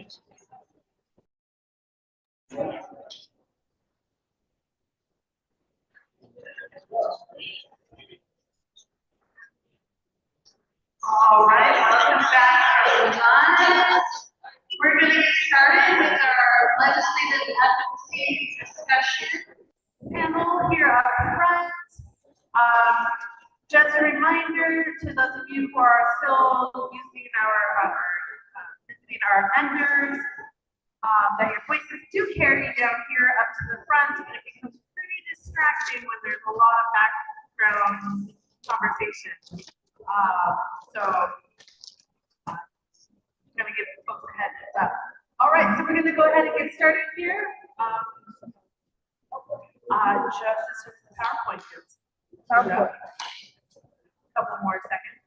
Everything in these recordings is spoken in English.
All right, welcome back, everyone. We're going to get started with our legislative advocacy discussion panel here up front. Just a reminder to those of you who are still using visiting our vendors, that your voices do carry down here up to the front, and it becomes pretty distracting when there's a lot of background conversation. I'm going to give folks a heads up. All right, so we're going to go ahead and get started here. Just as the PowerPoint is. PowerPoint. A couple more seconds.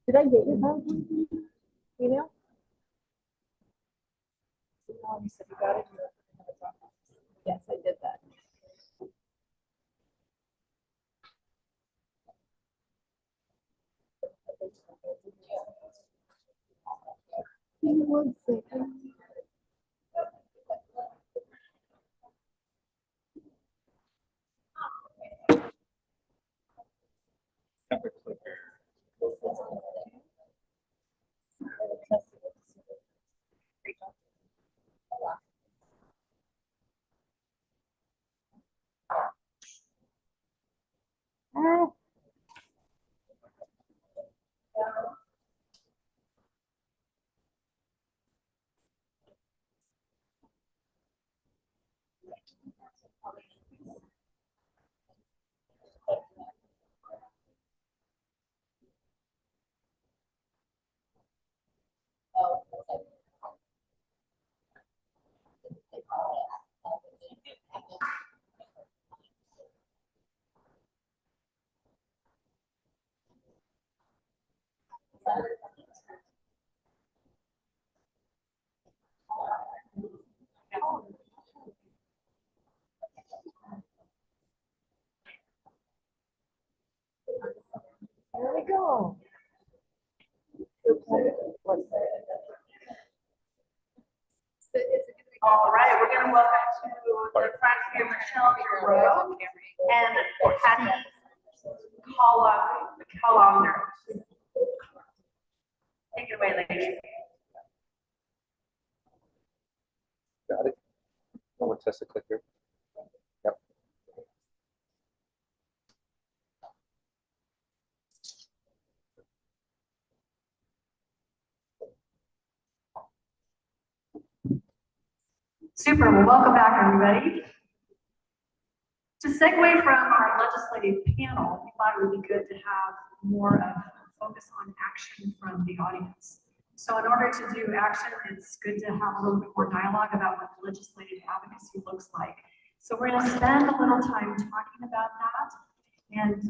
Did I get your PowerPoint email? No, you said you got it. Yes, I did that. Give me 1 second. There we go. All right, we're going to welcome to the front here Michelle Giroux and Patty Colander. Take it away, ladies. Got it. I want to test the clicker. Yep. Super. Well, welcome back, everybody. To segue from our legislative panel, we thought it would be good to have more of a focus on action from the audience. So in order to do action, it's good to have a little bit more dialogue about what legislative advocacy looks like. So we're going to spend a little time talking about that, and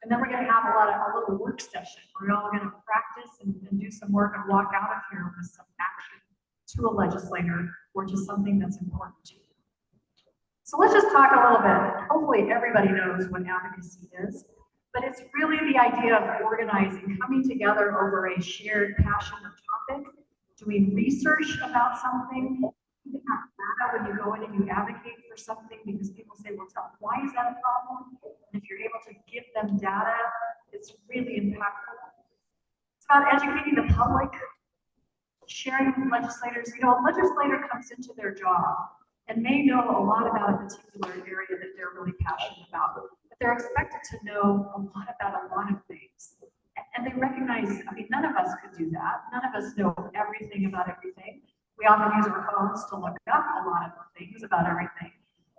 then we're going to have a little work session. We're all going to practice and do some work and walk out of here with some action to a legislator or to something that's important to you. So let's just talk a little bit. Hopefully everybody knows what advocacy is, but it's really the idea of organizing, coming together over a shared passion or topic, doing research about something. You have data when you go in and you advocate for something because people say, well, why is that a problem? And if you're able to give them data, it's really impactful. It's about educating the public, sharing with legislators. You know, a legislator comes into their job and may know a lot about a particular area that they're really passionate about, but they're expected to know a lot about a lot of things. And they recognize, I mean, none of us could do that. None of us know everything about everything. We often use our phones to look up a lot of things about everything,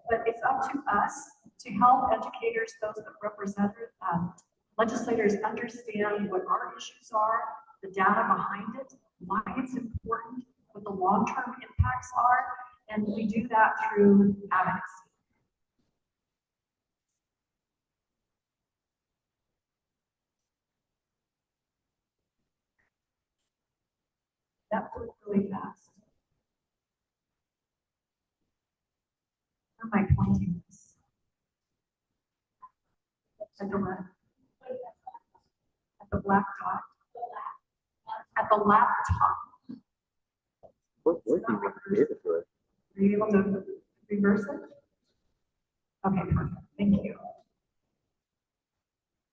but it's up to us to help educators, those that represent legislators, understand what our issues are, the data behind it, why it's important, what the long-term impacts are, and we do that through advocacy. That flew really fast. Where am I pointing this? At the left. At the black dot. At the laptop. What would you be able to it? Are you able to reverse it? Okay, perfect. Thank you.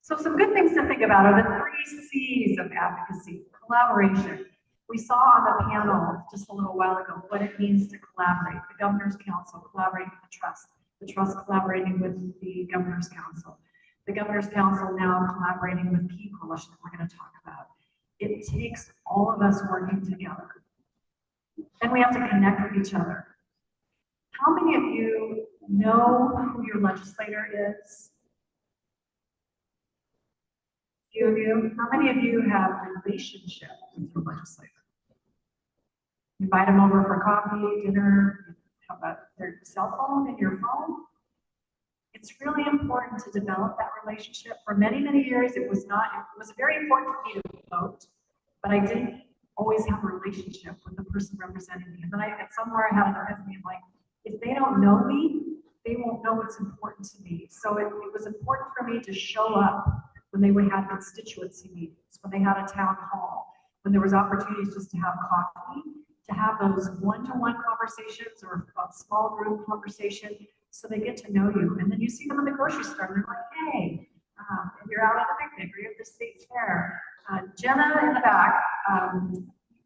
So some good things to think about are the 3 C's of advocacy. Collaboration. We saw on the panel just a little while ago what it means to collaborate. The Governor's Council collaborating with the Trust collaborating with the Governor's Council, the Governor's Council now collaborating with Key Coalition that we're going to talk about. It takes all of us working together. And we have to connect with each other. How many of you know who your legislator is? Few of you. How many of you have a relationship with your legislator? You invite them over for coffee, dinner, how about their cell phone and your phone? It's really important to develop that relationship. For many, many years, it was very important for me to vote, but I didn't always have a relationship with the person representing me. And then somewhere I had an epiphany of like, if they don't know me, they won't know what's important to me. So it was important for me to show up when they would have constituency meetings, when they had a town hall, when there was opportunities just to have coffee, to have those one-to-one conversations or a small group conversation so they get to know you. And then you see them in the grocery store and they're like, hey, and you're out at a picnic or you're at the state fair. Jenna in the back,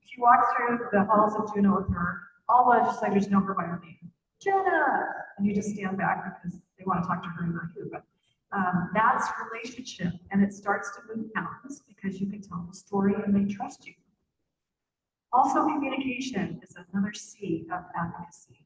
she walks through the halls of Juneau with her. All legislators know her by her name. Jenna! And you just stand back because they want to talk to her and not you. But that's relationship, and it starts to move mountains because you can tell the story and they trust you. Also, communication is another C of advocacy.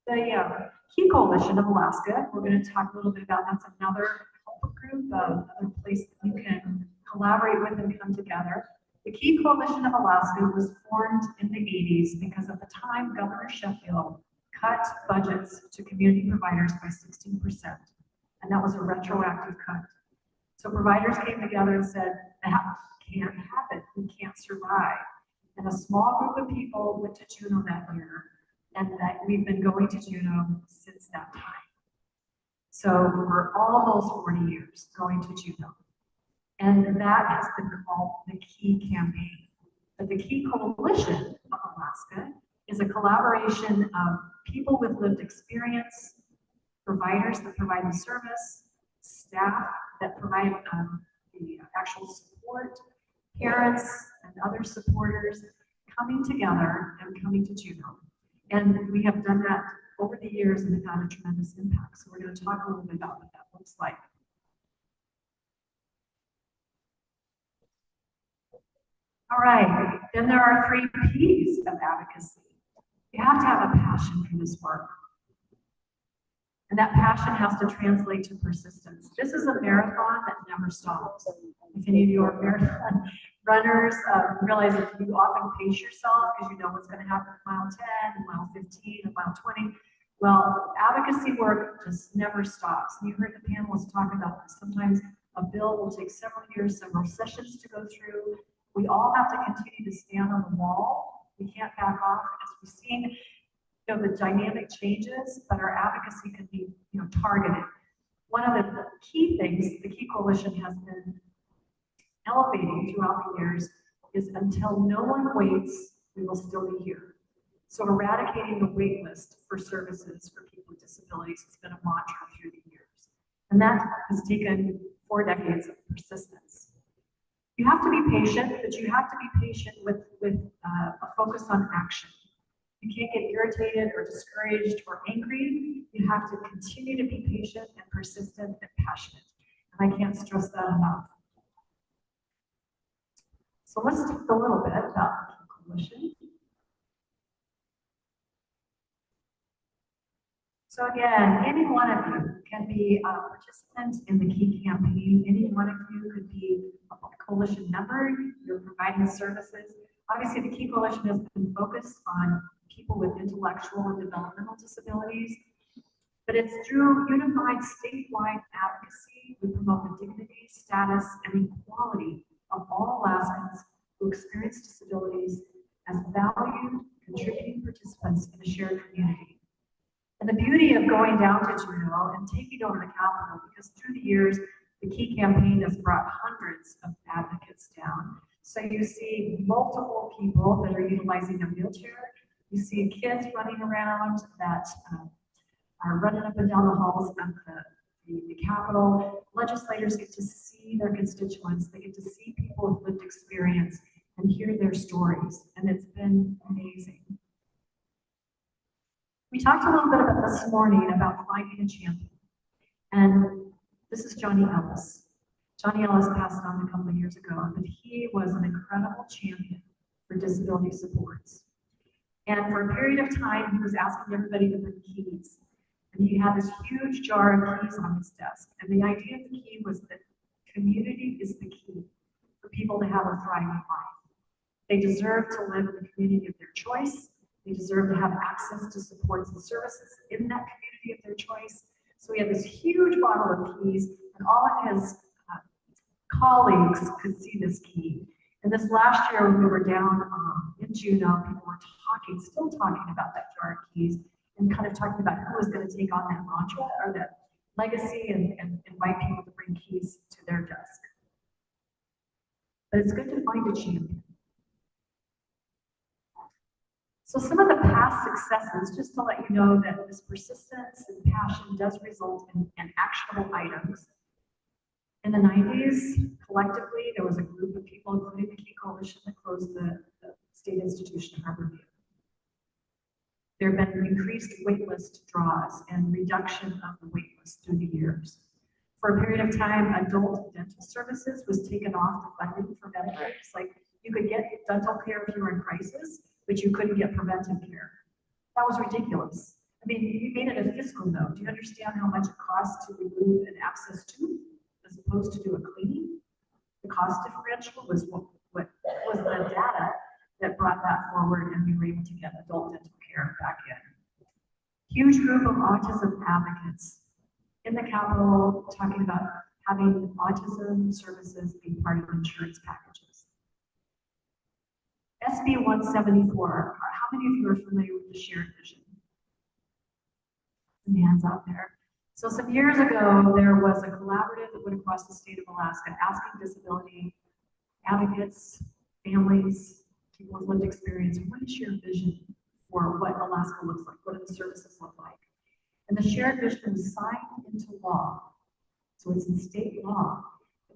The Key Coalition of Alaska, we're going to talk a little bit about, that's another help group, another place that you can collaborate with and come together. The Key Coalition of Alaska was formed in the 80s because at the time Governor Sheffield cut budgets to community providers by 16%. And that was a retroactive cut. So providers came together and said, that can't happen, we can't survive. And a small group of people went to Juneau that year, and that we've been going to Juneau since that time. So for almost 40 years going to Juneau. And that has been called the Key Campaign. But the Key Coalition of Alaska is a collaboration of people with lived experience, providers that provide the service, staff that provide the actual support, parents and other supporters coming together and coming to Juneau. And we have done that over the years and have had a tremendous impact. So we're going to talk a little bit about what that looks like. All right, then there are 3 P's of advocacy. You have to have a passion for this work. And that passion has to translate to persistence. This is a marathon that never stops. If any of you are marathon runners, realize that you often pace yourself because you know what's going to happen at mile 10, mile 15, and mile 20. Well, advocacy work just never stops. And you heard the panelists talk about this. Sometimes a bill will take several years, several sessions to go through. We all have to continue to stand on the wall. We can't back off as we've seen. The dynamic changes, but our advocacy can be, targeted. One of the key things the Key Coalition has been elevating throughout the years is until no one waits, we will still be here. So eradicating the wait list for services for people with disabilities has been a mantra through the years. And that has taken 4 decades of persistence. You have to be patient, but you have to be patient with a focus on action. You can't get irritated or discouraged or angry. You have to continue to be patient and persistent and passionate. And I can't stress that enough. So let's talk a little bit about the Key Coalition. So again, any one of you can be a participant in the Key campaign. Any one of you could be a coalition member. You're providing services. Obviously, the Key Coalition has been focused on people with intellectual and developmental disabilities, but it's through unified statewide advocacy we promote the dignity, status, and equality of all Alaskans who experience disabilities as valued, contributing participants in a shared community. And the beauty of going down to Juneau and taking over the Capitol, because through the years, the Key campaign has brought hundreds of advocates down. So you see multiple people that are utilizing a wheelchair. You see kids running around that are running up and down the halls of the Capitol. Legislators get to see their constituents. They get to see people with lived experience and hear their stories. And it's been amazing. We talked a little bit about this morning about finding a champion. And this is Johnny Ellis. Johnny Ellis passed on a couple of years ago, but he was an incredible champion for disability supports. And for a period of time, he was asking everybody to bring keys. And he had this huge jar of keys on his desk. And the idea of the key was that community is the key for people to have a thriving life. They deserve to live in the community of their choice. They deserve to have access to supports and services in that community of their choice. So he had this huge bottle of keys, and all of his colleagues could see this key. And this last year, when we were down in Juneau, people were still talking about that jar of keys, and kind of talking about who was going to take on that mantra or that legacy and invite people to bring keys to their desk. But it's good to find a champion. So some of the past successes, just to let you know that this persistence and passion does result in actionable items. In the 90s, collectively, there was a group of people, including the Key Coalition, that closed the state institution of Harborview. There have been increased waitlist draws and reduction of the waitlist through the years. For a period of time, adult dental services was taken off the funding for Medicare. It's like you could get dental care if you were in crisis, but you couldn't get preventive care. That was ridiculous. I mean, you made it a fiscal note. Do you understand how much it costs to remove an abscess tooth as opposed to do a cleaning? The cost differential was what was the data that brought that forward, and we were able to get adult dental care back in. Huge group of autism advocates in the Capitol talking about having autism services be part of insurance packages. SB 174, how many of you are familiar with the shared vision? Some hands out there. So some years ago, there was a collaborative that went across the state of Alaska asking disability advocates, families, people with lived experience, what is your vision for what Alaska looks like? What do the services look like? And the shared vision was signed into law. So it's in state law.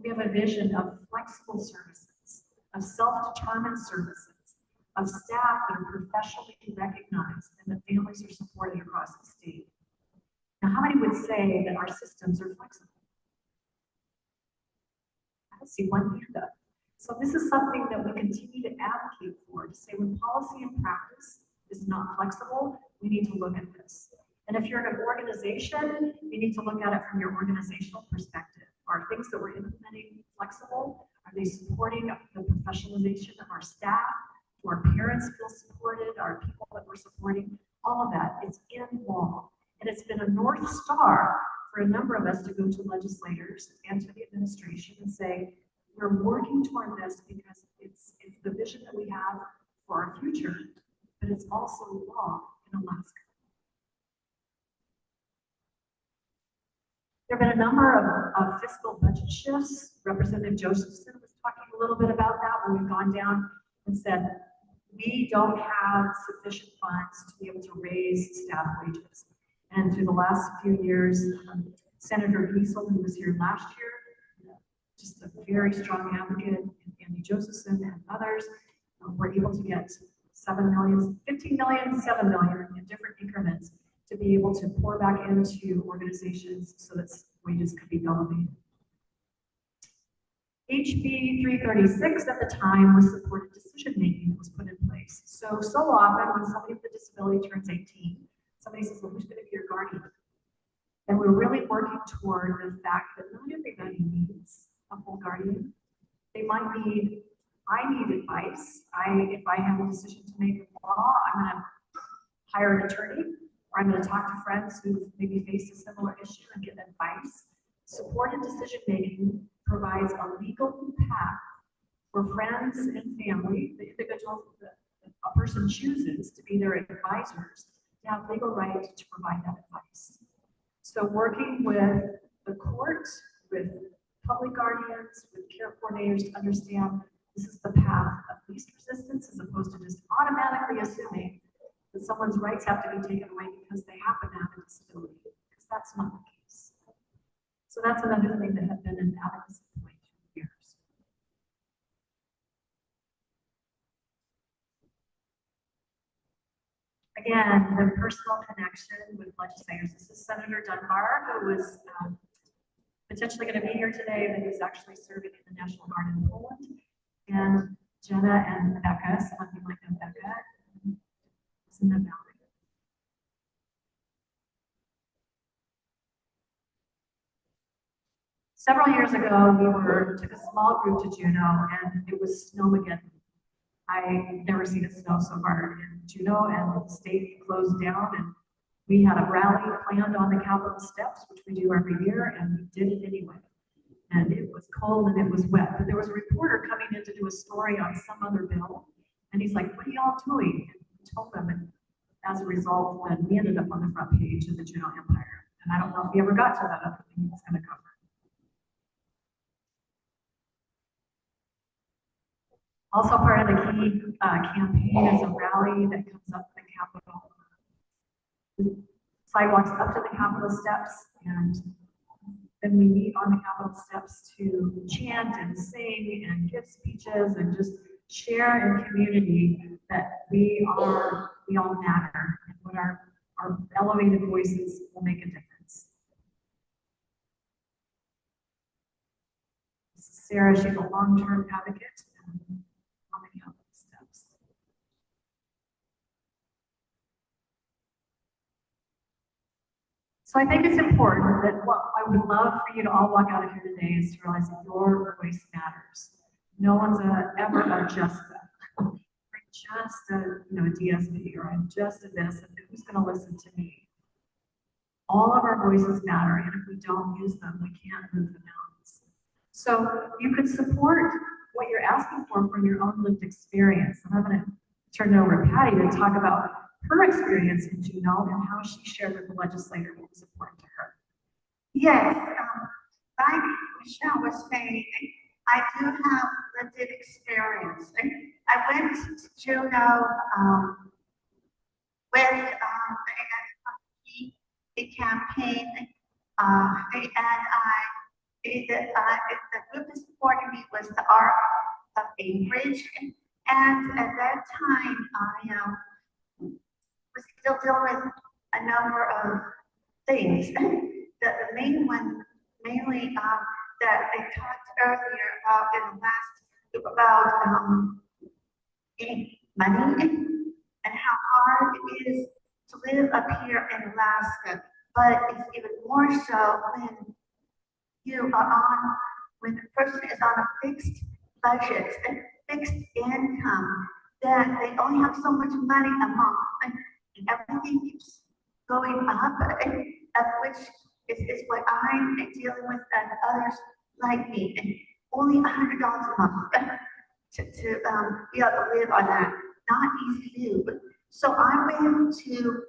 We have a vision of flexible services, of self-determined services, of staff that are professionally recognized and that families are supported across the state. Now, how many would say that our systems are flexible? I don't see one hand up. So this is something that we continue to advocate for, to say when policy and practice is not flexible, we need to look at this. And if you're in an organization, you need to look at it from your organizational perspective. Are things that we're implementing flexible? Are they supporting the professionalization of our staff? Do our parents feel supported? Are people that we're supporting? All of that is in law. And it's been a North Star for a number of us to go to legislators and to the administration and say, we're working toward this because it's the vision that we have for our future, but it's also law in Alaska. There have been a number of fiscal budget shifts. Representative Josephson was talking a little bit about that when we've gone down and said, we don't have sufficient funds to be able to raise staff wages. And through the last few years, Senator Giesel, who was here last year, just a very strong advocate, Andy Josephson and others, were able to get 7 million, 15 million, 7 million in different increments to be able to pour back into organizations so that wages could be elevated. HB 336 at the time was supported decision-making that was put in place. So often when somebody with a disability turns 18, somebody says, well, who's going to be your guardian? And we're really working toward the fact that not everybody needs a full guardian. They might need, I need advice. If I have a decision to make in law, I'm going to hire an attorney, or I'm going to talk to friends who maybe face a similar issue and get advice. Supported decision-making provides a legal path for friends and family, the individual that a person chooses to be their advisors, to have legal right to provide that advice. So working with the court, with public guardians, with care coordinators to understand This is the path of least resistance as opposed to just automatically assuming that someone's rights have to be taken away because they happen to have a disability, because that's not the case. So that's another thing that had been an advocacy point for years. Again, the personal connection with legislators. This is Senator Dunbar, who was potentially going to be here today, but he's actually serving in the National Guard in Poland. And Jenna and Becca, some of you might know Becca, is in the valley. Several years ago, we took a small group to Juneau, and it was snowmageddon. I never seen it snow so hard in Juneau, and the state closed down, and we had a rally planned on the Capitol steps, which we do every year, and we did it anyway. And it was cold and it was wet, but there was a reporter coming in to do a story on some other bill, and he's like, "What are y'all doing?" And we told them, and as a result, then we ended up on the front page of the Juneau Empire. And I don't know if he ever got to that other thing he's going to cover. Also part of the key campaign is a rally that comes up to the Capitol. Sidewalks up to the Capitol steps, and then we meet on the Capitol steps to chant and sing and give speeches and just share in community that we all matter, and what our elevated voices will make a difference. This is Sarah, she's a long-term advocate on the Capitol steps. So I think it's important that what I would love for you to all walk out of here today is to realize that your voice matters. No one's ever a just a DSP, or I'm just a this, and who's going to listen to me? All of our voices matter, and if we don't use them, we can't move the mountains. So you could support what you're asking for from your own lived experience. And I'm going to turn it over to Patty to talk about her experience in Juneau and how she shared with the legislator what was important to her. Yes, like Michelle was saying, I do have lived experience. I went to Juneau with the campaign, and the group that supported me was the Arc of Anchorage, and at that time I was still dealing with a number of things. The main one, mainly that I talked earlier about in the last, about getting money and how hard it is to live up here in Alaska. But it's even more so when you are on, when the person is on a fixed budget and fixed income, that they only have so much money a month, and everything keeps going up, of which is what I'm dealing with, and others like me, and only $100 a month to be able to live on that. Not easy to do. So I went to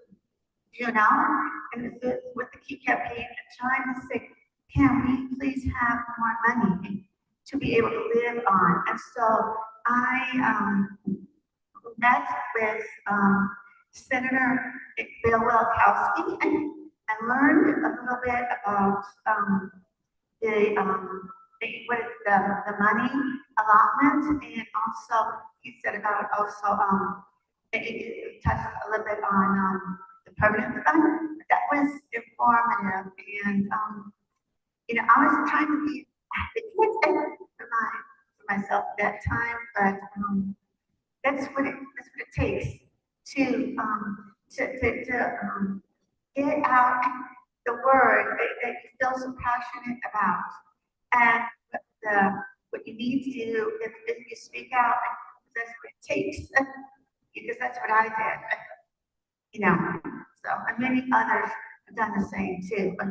Juneau and with the Key campaign and trying to say, can we please have more money to be able to live on? And so I met with Senator Bill Welkowski and learned a little bit about the money allotment, and also he said about also it touched a little bit on the permanent fund. That was informative, and I was trying to be advocate for myself at that time, but that's what it takes to get out the word that you feel so passionate about, and what you need to do if you speak out. That's what it takes, because that's what I did. So and many others have done the same too. But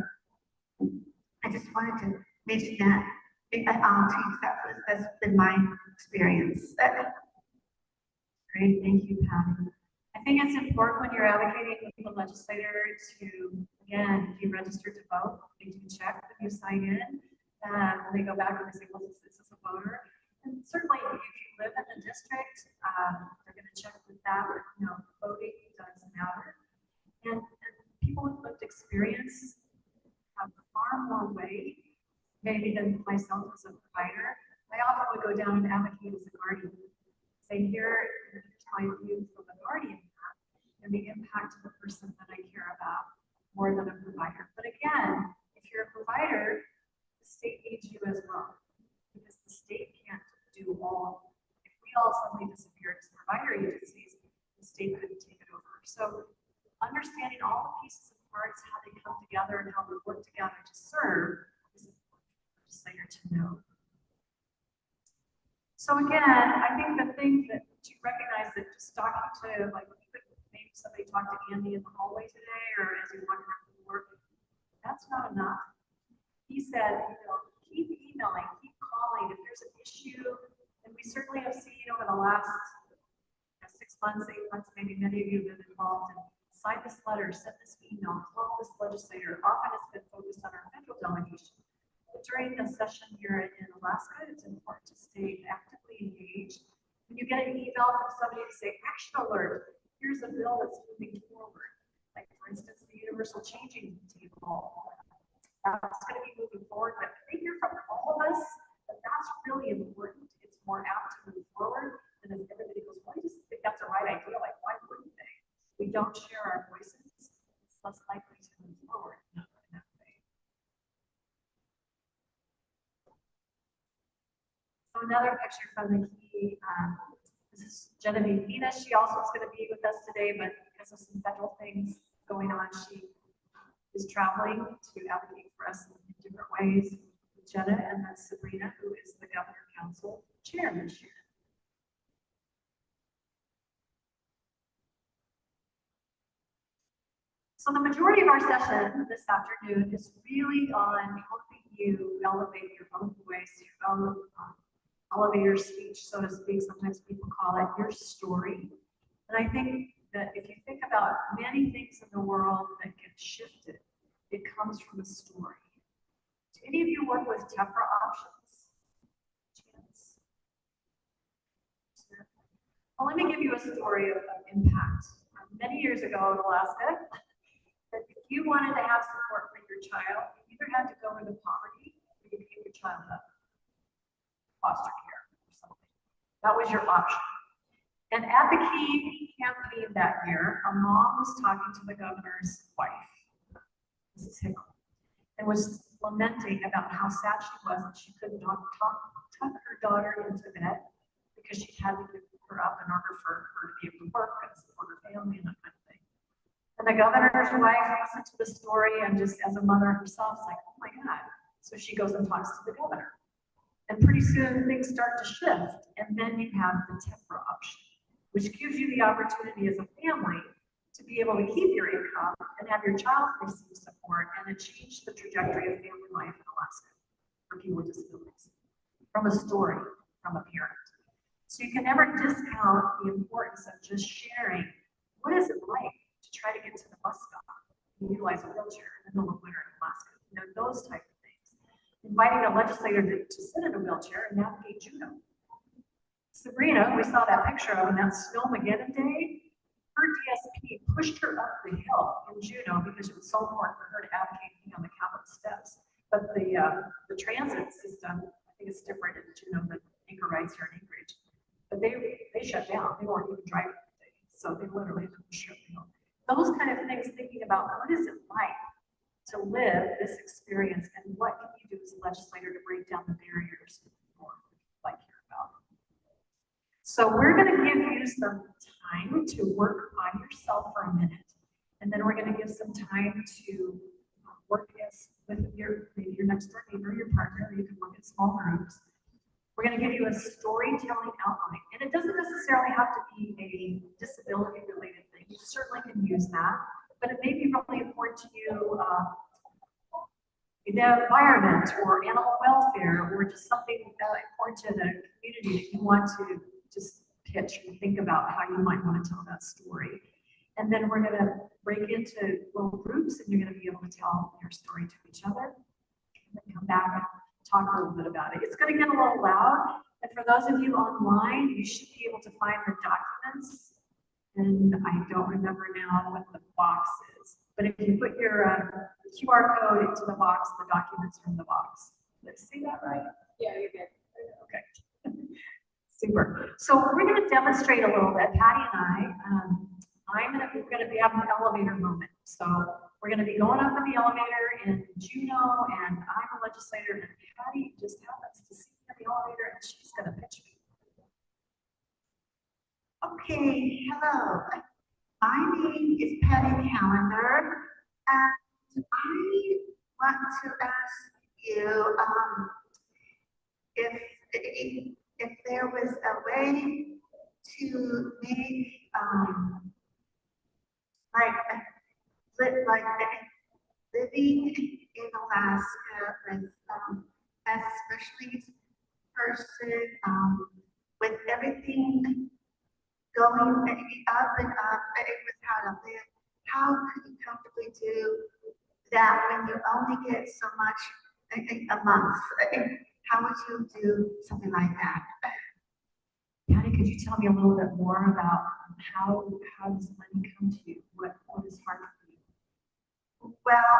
I just wanted to mention that. That's been my experience. Great, thank you, Patty. I think it's important when you're advocating with the legislator to, again, if you register to vote, they do check that you sign in, and when they go back and they say, well, this is a voter. And certainly, if you district. They're gonna check with that, but, voting does matter. And people with lived experience have far more weight, maybe than myself as a provider. I often would go down and advocate as a guardian. Say, here's my view from a guardian and the impact of the person that I care about more than a provider. But again, if you're a provider, the state needs you as well, because the state can't do all. If we all suddenly disappeared as provider agencies, the state couldn't take it over. So understanding all the pieces and parts, how they come together and how they work together to serve is important for the legislator to know. So again, I think the thing that to recognize that just talking to, like, maybe somebody talked to Andy in the hallway today, or as you're walking around the work, that's not enough. He said, keep emailing, keep calling. If there's an issue, and we certainly have seen over the last 6 months, 8 months, maybe many of you have been involved, and sign this letter, send this email, call this legislator. Often it's been focused on our federal delegation. But during the session here in Alaska, it's important to stay actively engaged. When you get an email from somebody to say, action alert, here's a bill that's moving forward. Like, for instance, the universal changing table. That's going to be moving forward, but they hear from all of us that that's really important. It's more apt to move forward than if everybody goes, well, I just think that's a right idea. Like, why wouldn't they? We don't share our voices, it's less likely to move forward in that way. So another picture from the key, this is Genevieve Venus. She also is going to be with us today, but because of some federal things going on, she is traveling to advocate for us in different ways. Jenna, and that's Sabrina, who is the Governor Council Chair this year. So the majority of our session this afternoon is really on helping you elevate your own voice, your own elevator speech, so to speak. Sometimes people call it your story. And I think that if you think about many things in the world that get shifted, it comes from a story. Do any of you work with TEFRA options? Chance? Well, let me give you a story of impact. Many years ago in Alaska, that if you wanted to have support for your child, you either had to go into poverty or you gave your child up foster care or something. That was your option. And at the key campaign that year, a mom was talking to the governor's wife, Mrs. Hickel, and was lamenting about how sad she was that she couldn't tuck her daughter into bed because she had to give her up in order for her to be able to work and support her family and that kind of thing. And the governor's wife listened to the story and just as a mother herself, is like, oh my God. So she goes and talks to the governor. And pretty soon things start to shift. And then you have the TEFRA option, which gives you the opportunity as a family to be able to keep your income and have your child receive support, and it changed the trajectory of family life in Alaska for people with disabilities from a story from a parent. So you can never discount the importance of just sharing what is it like to try to get to the bus stop and utilize a wheelchair in the middle of winter in Alaska. Those type of things. Inviting a legislator to sit in a wheelchair and navigate Juneau. Sabrina, we saw that picture of on that Snowmageddon day, her DSP pushed her up the hill in Juneau because it was so important for her to advocate on the Capitol steps. But the transit system, I think it's different in Juneau than Anchor rides here in Anchorage. But they shut down. They weren't even driving that day. So they literally had to push her up the hill. Those kind of things, thinking about what is it like to live this experience and what can you do as a legislator to break down the barriers for like here about. So we're going to give you some time to work on yourself for a minute, and then we're going to give some time to work with maybe your next door neighbor, your partner, or you can look at small groups. We're going to give you a storytelling outline, and it doesn't necessarily have to be a disability related thing. You certainly can use that, but it may be really important to you, the environment or animal welfare, or just something important to the community that you want to just pitch and think about how you might want to tell that story. And then we're going to break into little groups, and you're going to be able to tell your story to each other, and then come back and talk a little bit about it. It's going to get a little loud. And for those of you online, you should be able to find the documents. And I don't remember now what the box is, but if you put your QR code into the box, the documents are in the box. Did I say that right? Yeah, you're good. Okay. Super. So we're going to demonstrate a little bit. Patty and I, we're going to be having an elevator moment. So we're going to be going up in the elevator in Juneau, and I'm a legislator, and Patty just happens to see me in the elevator, and she's going to pitch me. Okay, hello. My name is Patty Callender, and I want to ask you if there was a way to make like living in Alaska with as a special needs person with everything going up and up with how to live. How could you comfortably do that when you only get so much a month? How would you do something like that? Patty, could you tell me a little bit more about how does money come to you? What is hard for you? Well,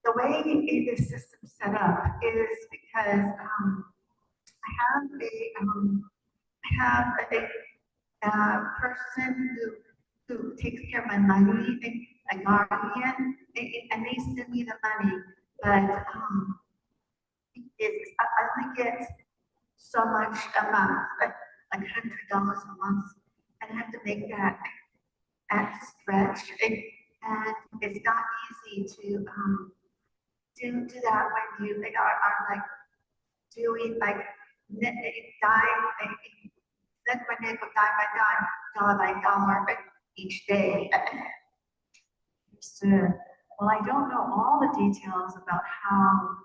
the way the system's set up is because I have a person who takes care of my money, a guardian, and they send me the money, but I only get so much a month, like $100 a month, and I have to make that at stretch, and it's not easy to do that when you are like doing like nickel by nickel, dime by dime, dollar by dollar each day. Understood. Well, I don't know all the details about how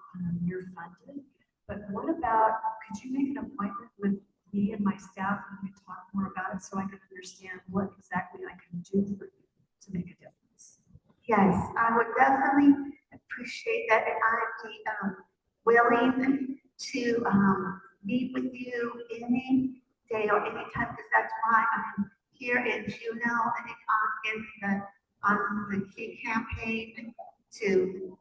you're funded, but what about, could you make an appointment with me and my staff and we can talk more about it so I can understand what exactly I can do for you to make a difference? Yes, I would definitely appreciate that, and I'd be willing to meet with you any day or any time, because that's why I'm here in Juneau and on the key campaign to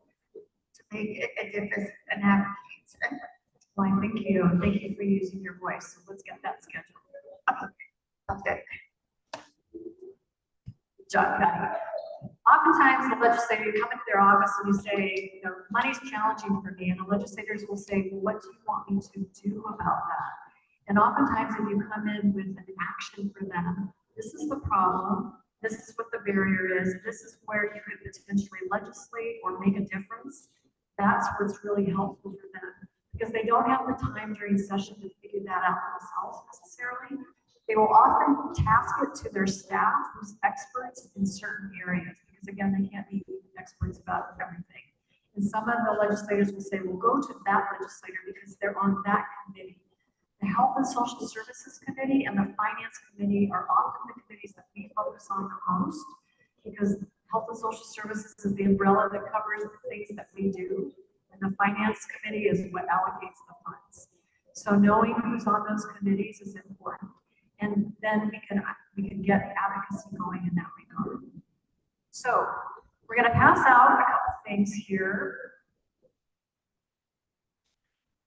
make a difference and advocate. Well, I thank you. Thank you for using your voice. So let's get that scheduled. Okay. Good job, Patty. Oftentimes, the legislator, you come into their office and you say, you know, money's challenging for me, and the legislators will say, well, what do you want me to do about that? And oftentimes, if you come in with an action for them, this is the problem, this is what the barrier is, this is where you could potentially legislate or make a difference, that's what's really helpful for them. Because they don't have the time during session to figure that out themselves necessarily. They will often task it to their staff who's experts in certain areas, because again, they can't be experts about everything. And some of the legislators will say, well, go to that legislator because they're on that committee. The Health and Social Services Committee and the Finance Committee are often the committees that we focus on the most, because Health and Social Services is the umbrella that covers the things that we do, and the Finance Committee is what allocates the funds. So knowing who's on those committees is important, and then we can get advocacy going in that regard. So we're going to pass out a couple things here.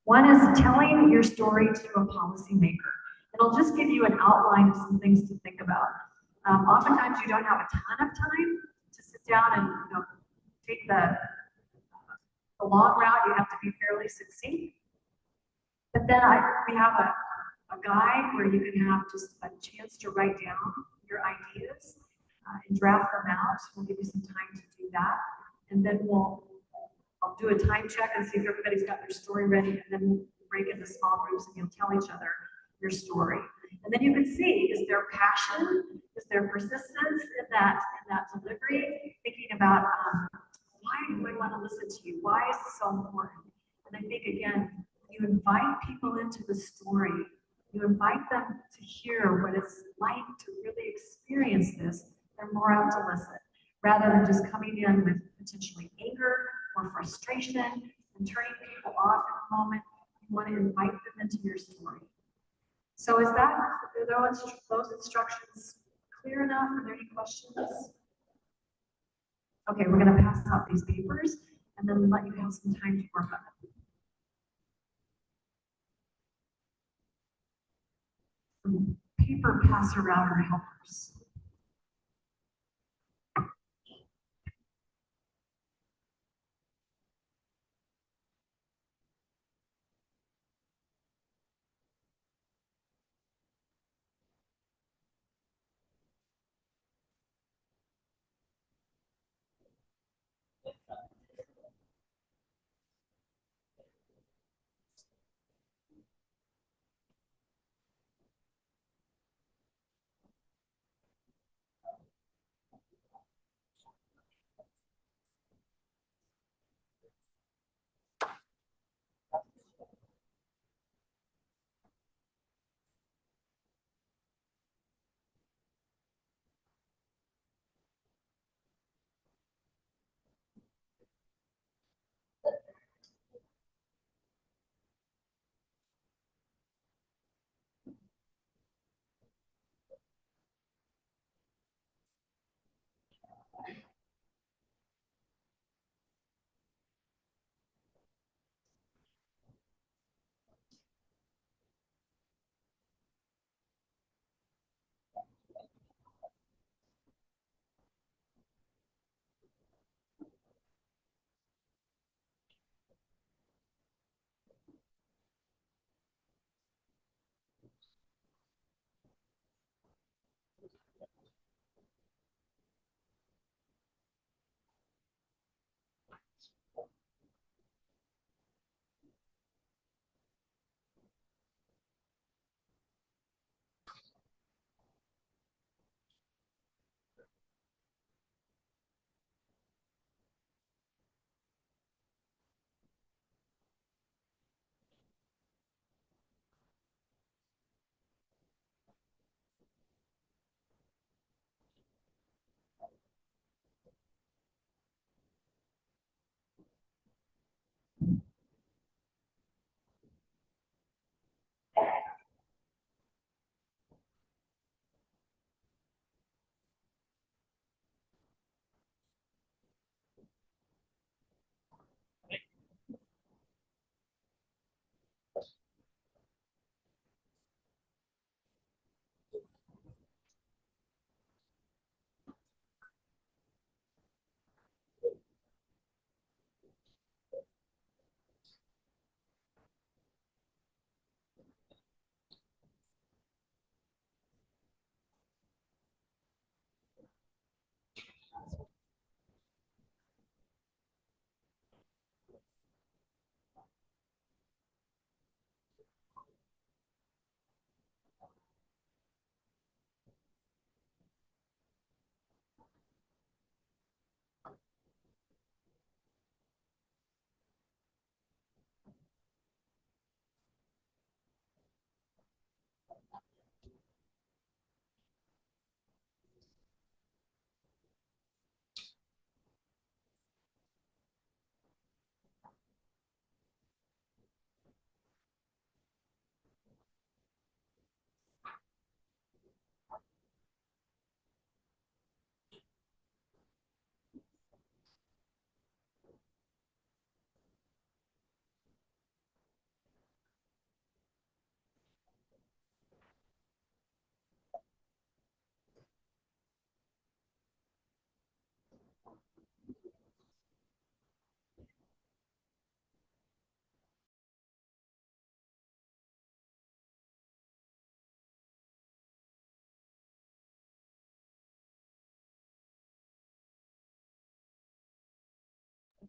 One is telling your story to a policymaker. And I'll just give you an outline of some things to think about. Oftentimes you don't have a ton of time to sit down and take the long route. You have to be fairly succinct. But then we have a guide where you can have just a chance to write down your ideas and draft them out. We'll give you some time to do that. And then I'll do a time check and see if everybody's got their story ready, and then we'll break into small groups and you'll tell each other your story. And then you can see, is there passion? Is there persistence in that delivery? Thinking about why do I want to listen to you? Why is it so important? And I think, again, you invite people into the story. You invite them to hear what it's like to really experience this. They're more apt to listen, rather than just coming in with potentially anger or frustration and turning people off in a moment. You want to invite them into your story. So is that, are those instructions clear enough? Are there any questions? Okay, we're going to pass out these papers and then let you have some time to work on it. Some paper pass around or helpers.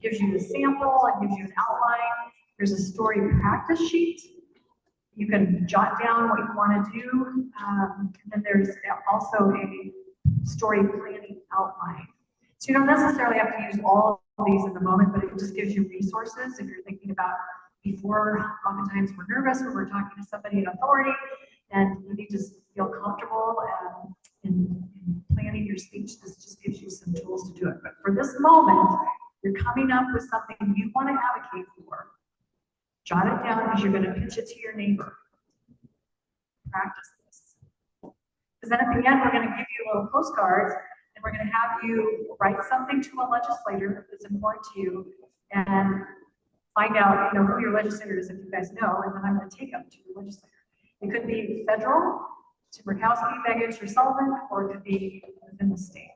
It gives you the sample, it gives you an outline. There's a story practice sheet. You can jot down what you want to do. And then there's also a story planning outline. So you don't necessarily have to use all of these in the moment, but it just gives you resources if you're thinking about before. Oftentimes we're nervous when we're talking to somebody in authority, and you need to feel comfortable in planning your speech. This just gives you some tools to do it. But for this moment, you're coming up with something you want to advocate for. Jot it down because you're gonna pitch it to your neighbor. Practice this. Because then at the end, we're gonna give you little postcards and we're gonna have you write something to a legislator that's important to you and find out, who your legislator is if you guys know, and then I'm gonna take them to your legislator. It could be federal, to Murkowski, Begich, or Sullivan, or it could be within the state.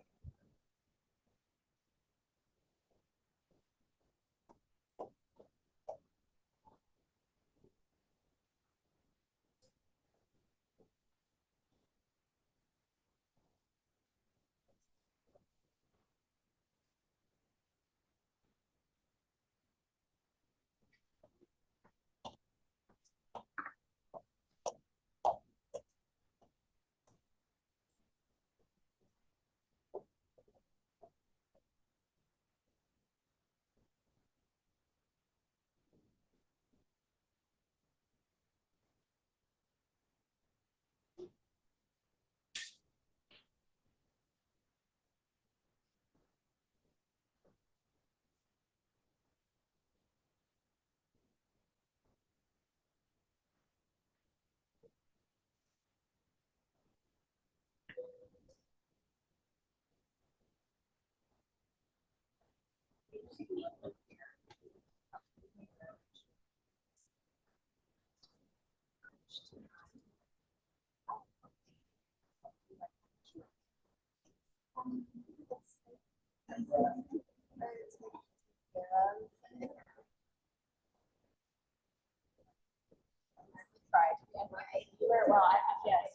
Well, yes.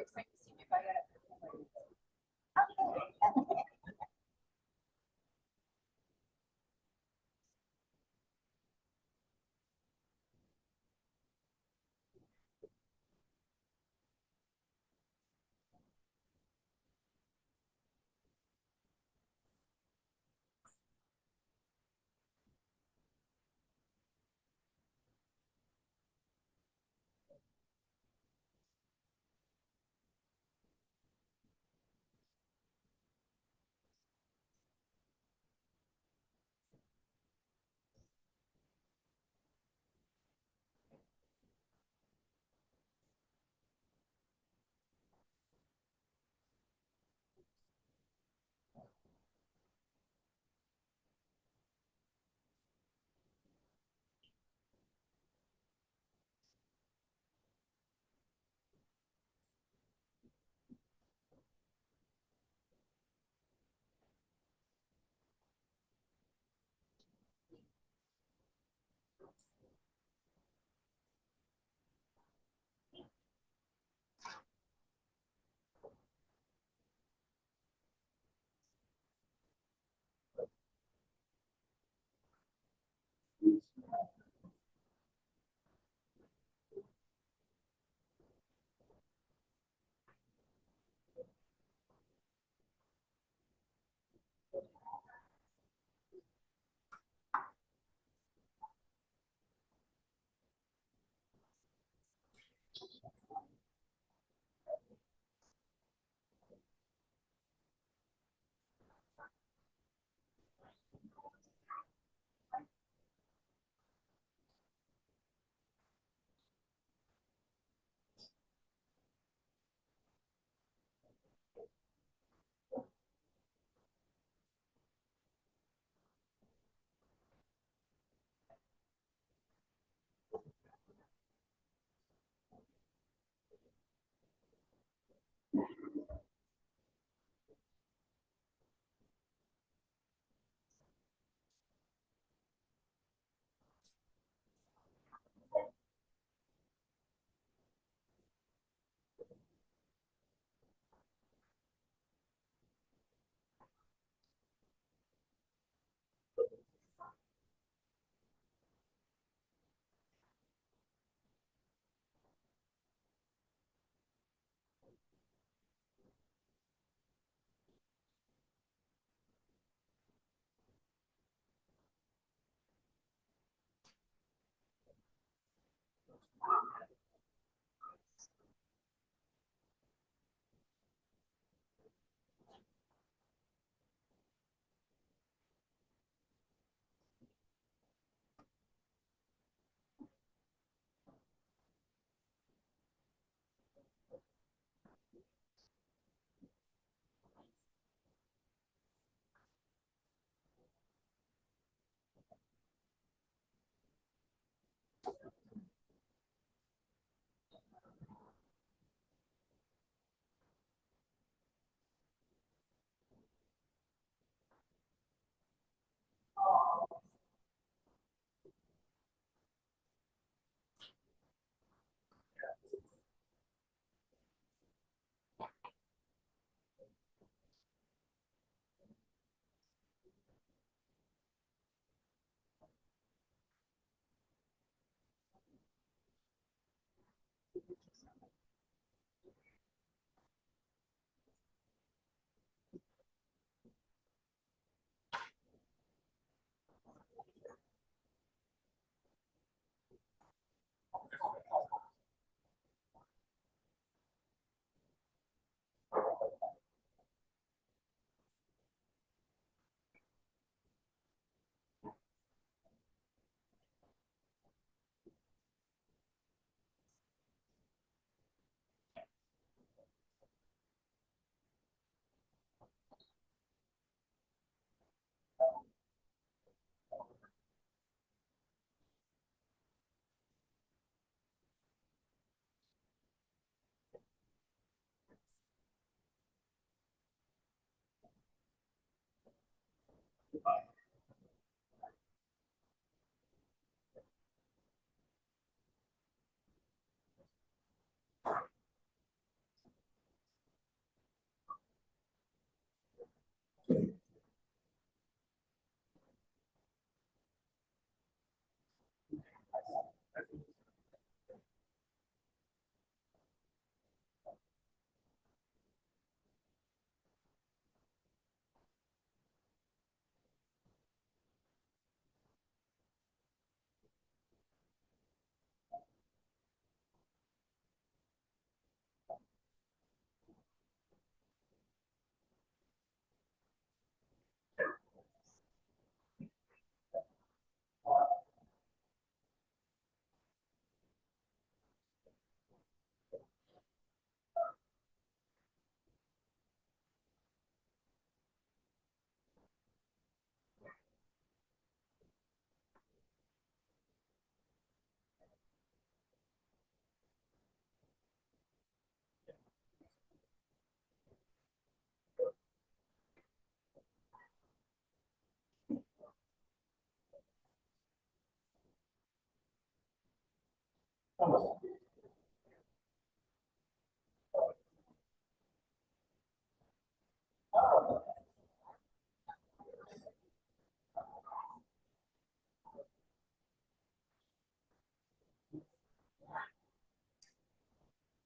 Expect to see me if I get it.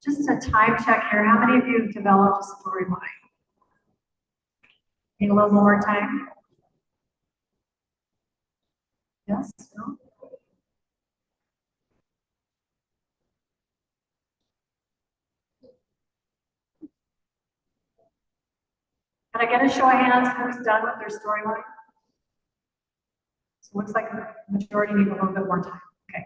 Just a time check here. How many of you have developed a storyline? Need a little more time? Yes? No? Can I get a show of hands who's done with their storyline? So it looks like the majority need a little bit more time. Okay.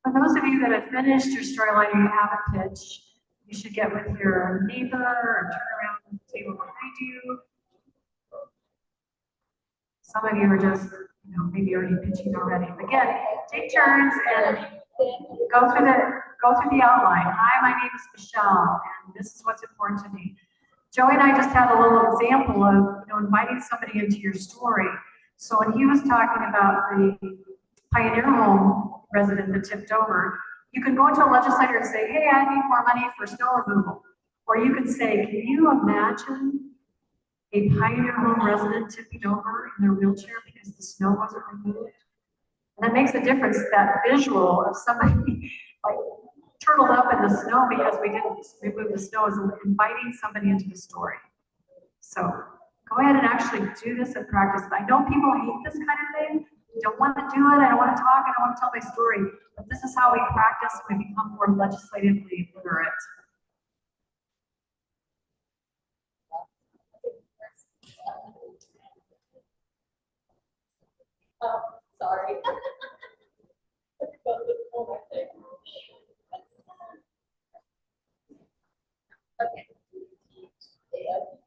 For those of you that have finished your storyline, you have a pitch, you should get with your neighbor or turn around the table behind you. Some of you are just, maybe already pitching already. Again, take turns and go through the outline. Hi, my name is Michelle, and this is what's important to me. Joey and I just had a little example of, inviting somebody into your story. So when he was talking about the Pioneer Home resident that tipped over, you can go to a legislator and say, hey, I need more money for snow removal. Or you could say, can you imagine a Pioneer Home resident tipping over in their wheelchair because the snow wasn't removed? And that makes a difference, that visual of somebody like turtled up in the snow because we didn't remove the snow, is inviting somebody into the story. So go ahead and actually do this in practice. I know people hate this kind of thing. You don't want to do it. I don't want to talk. I don't want to tell my story. But this is how we practice and we become more legislatively literate. Sorry. Okay. Yeah.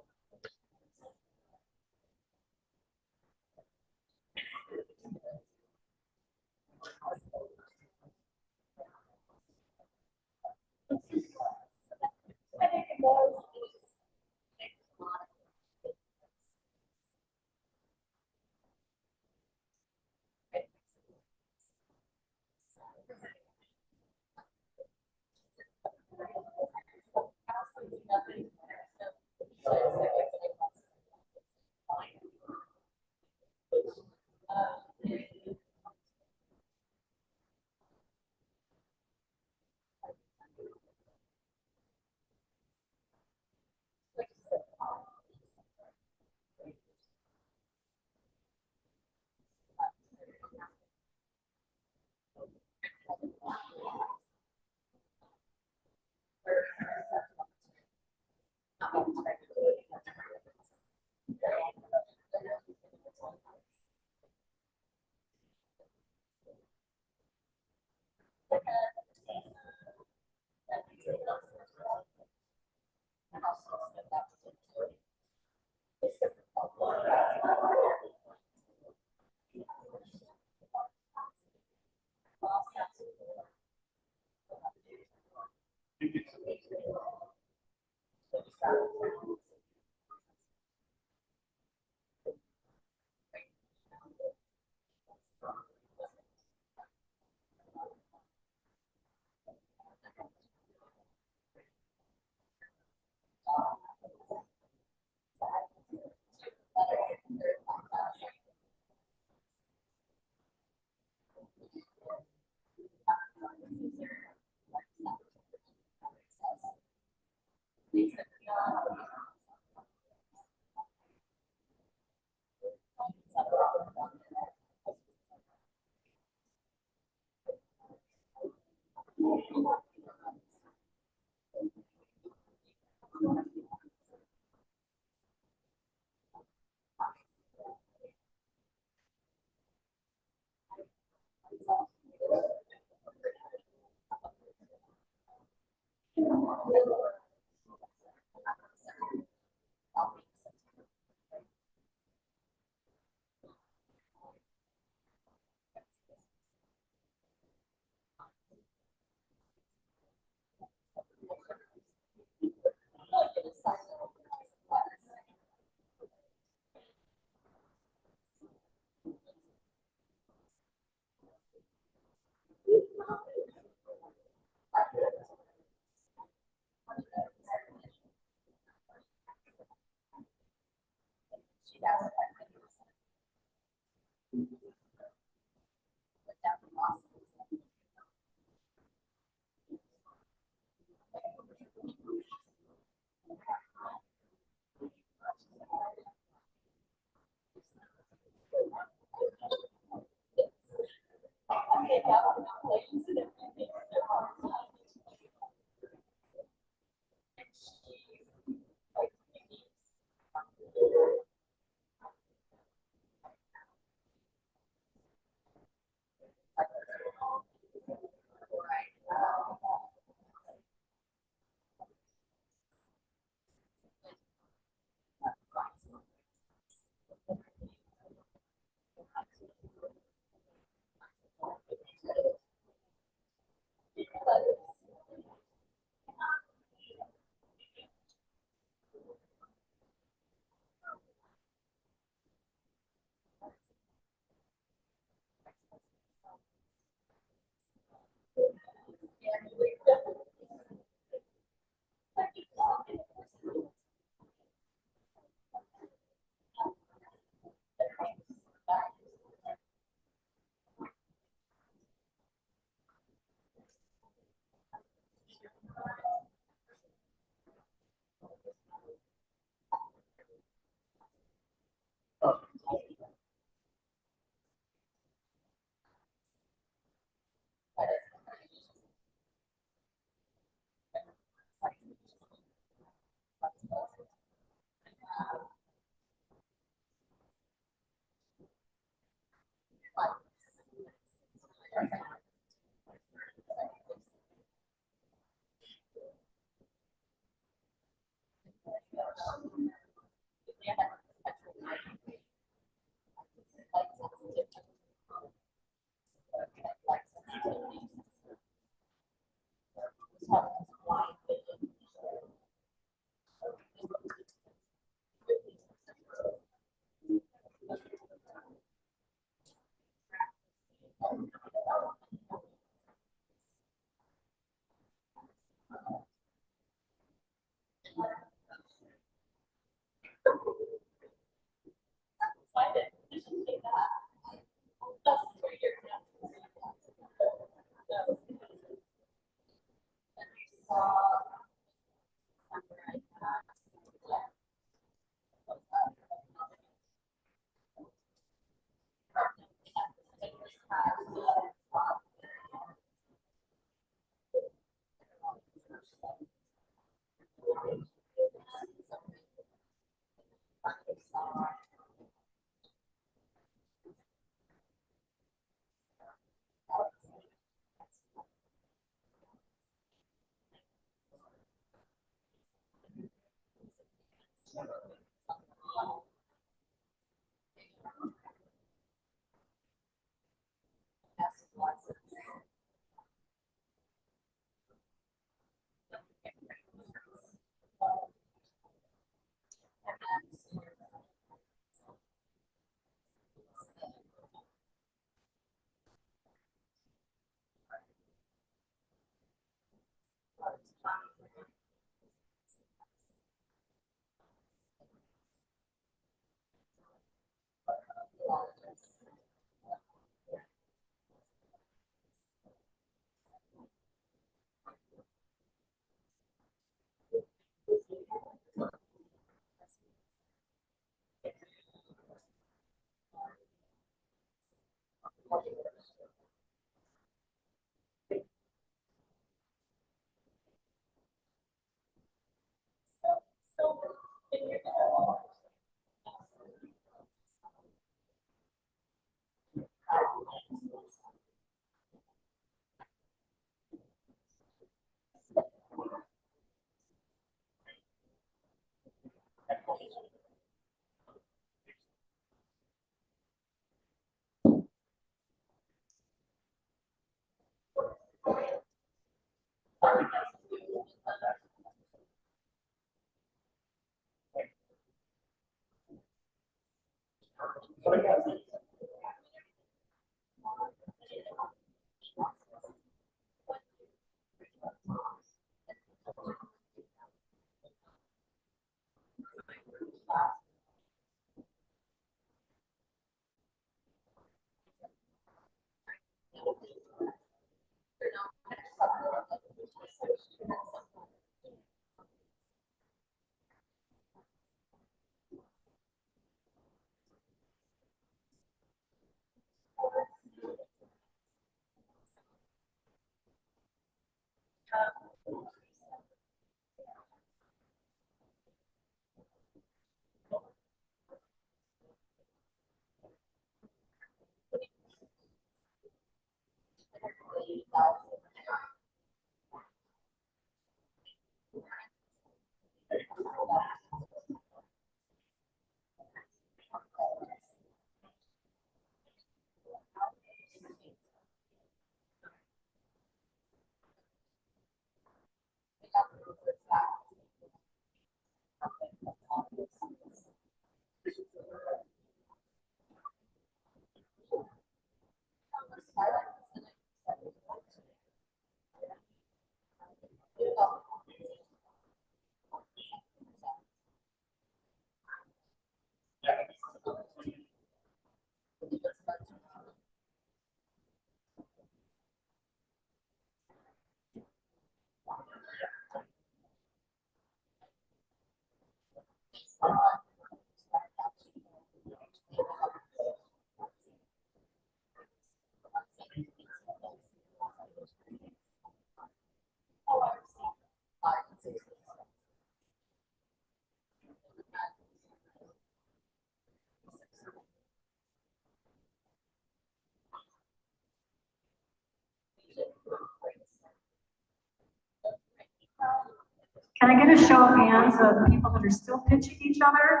Can I get a show of hands of people that are still pitching each other?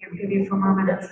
I'll give you a few more minutes.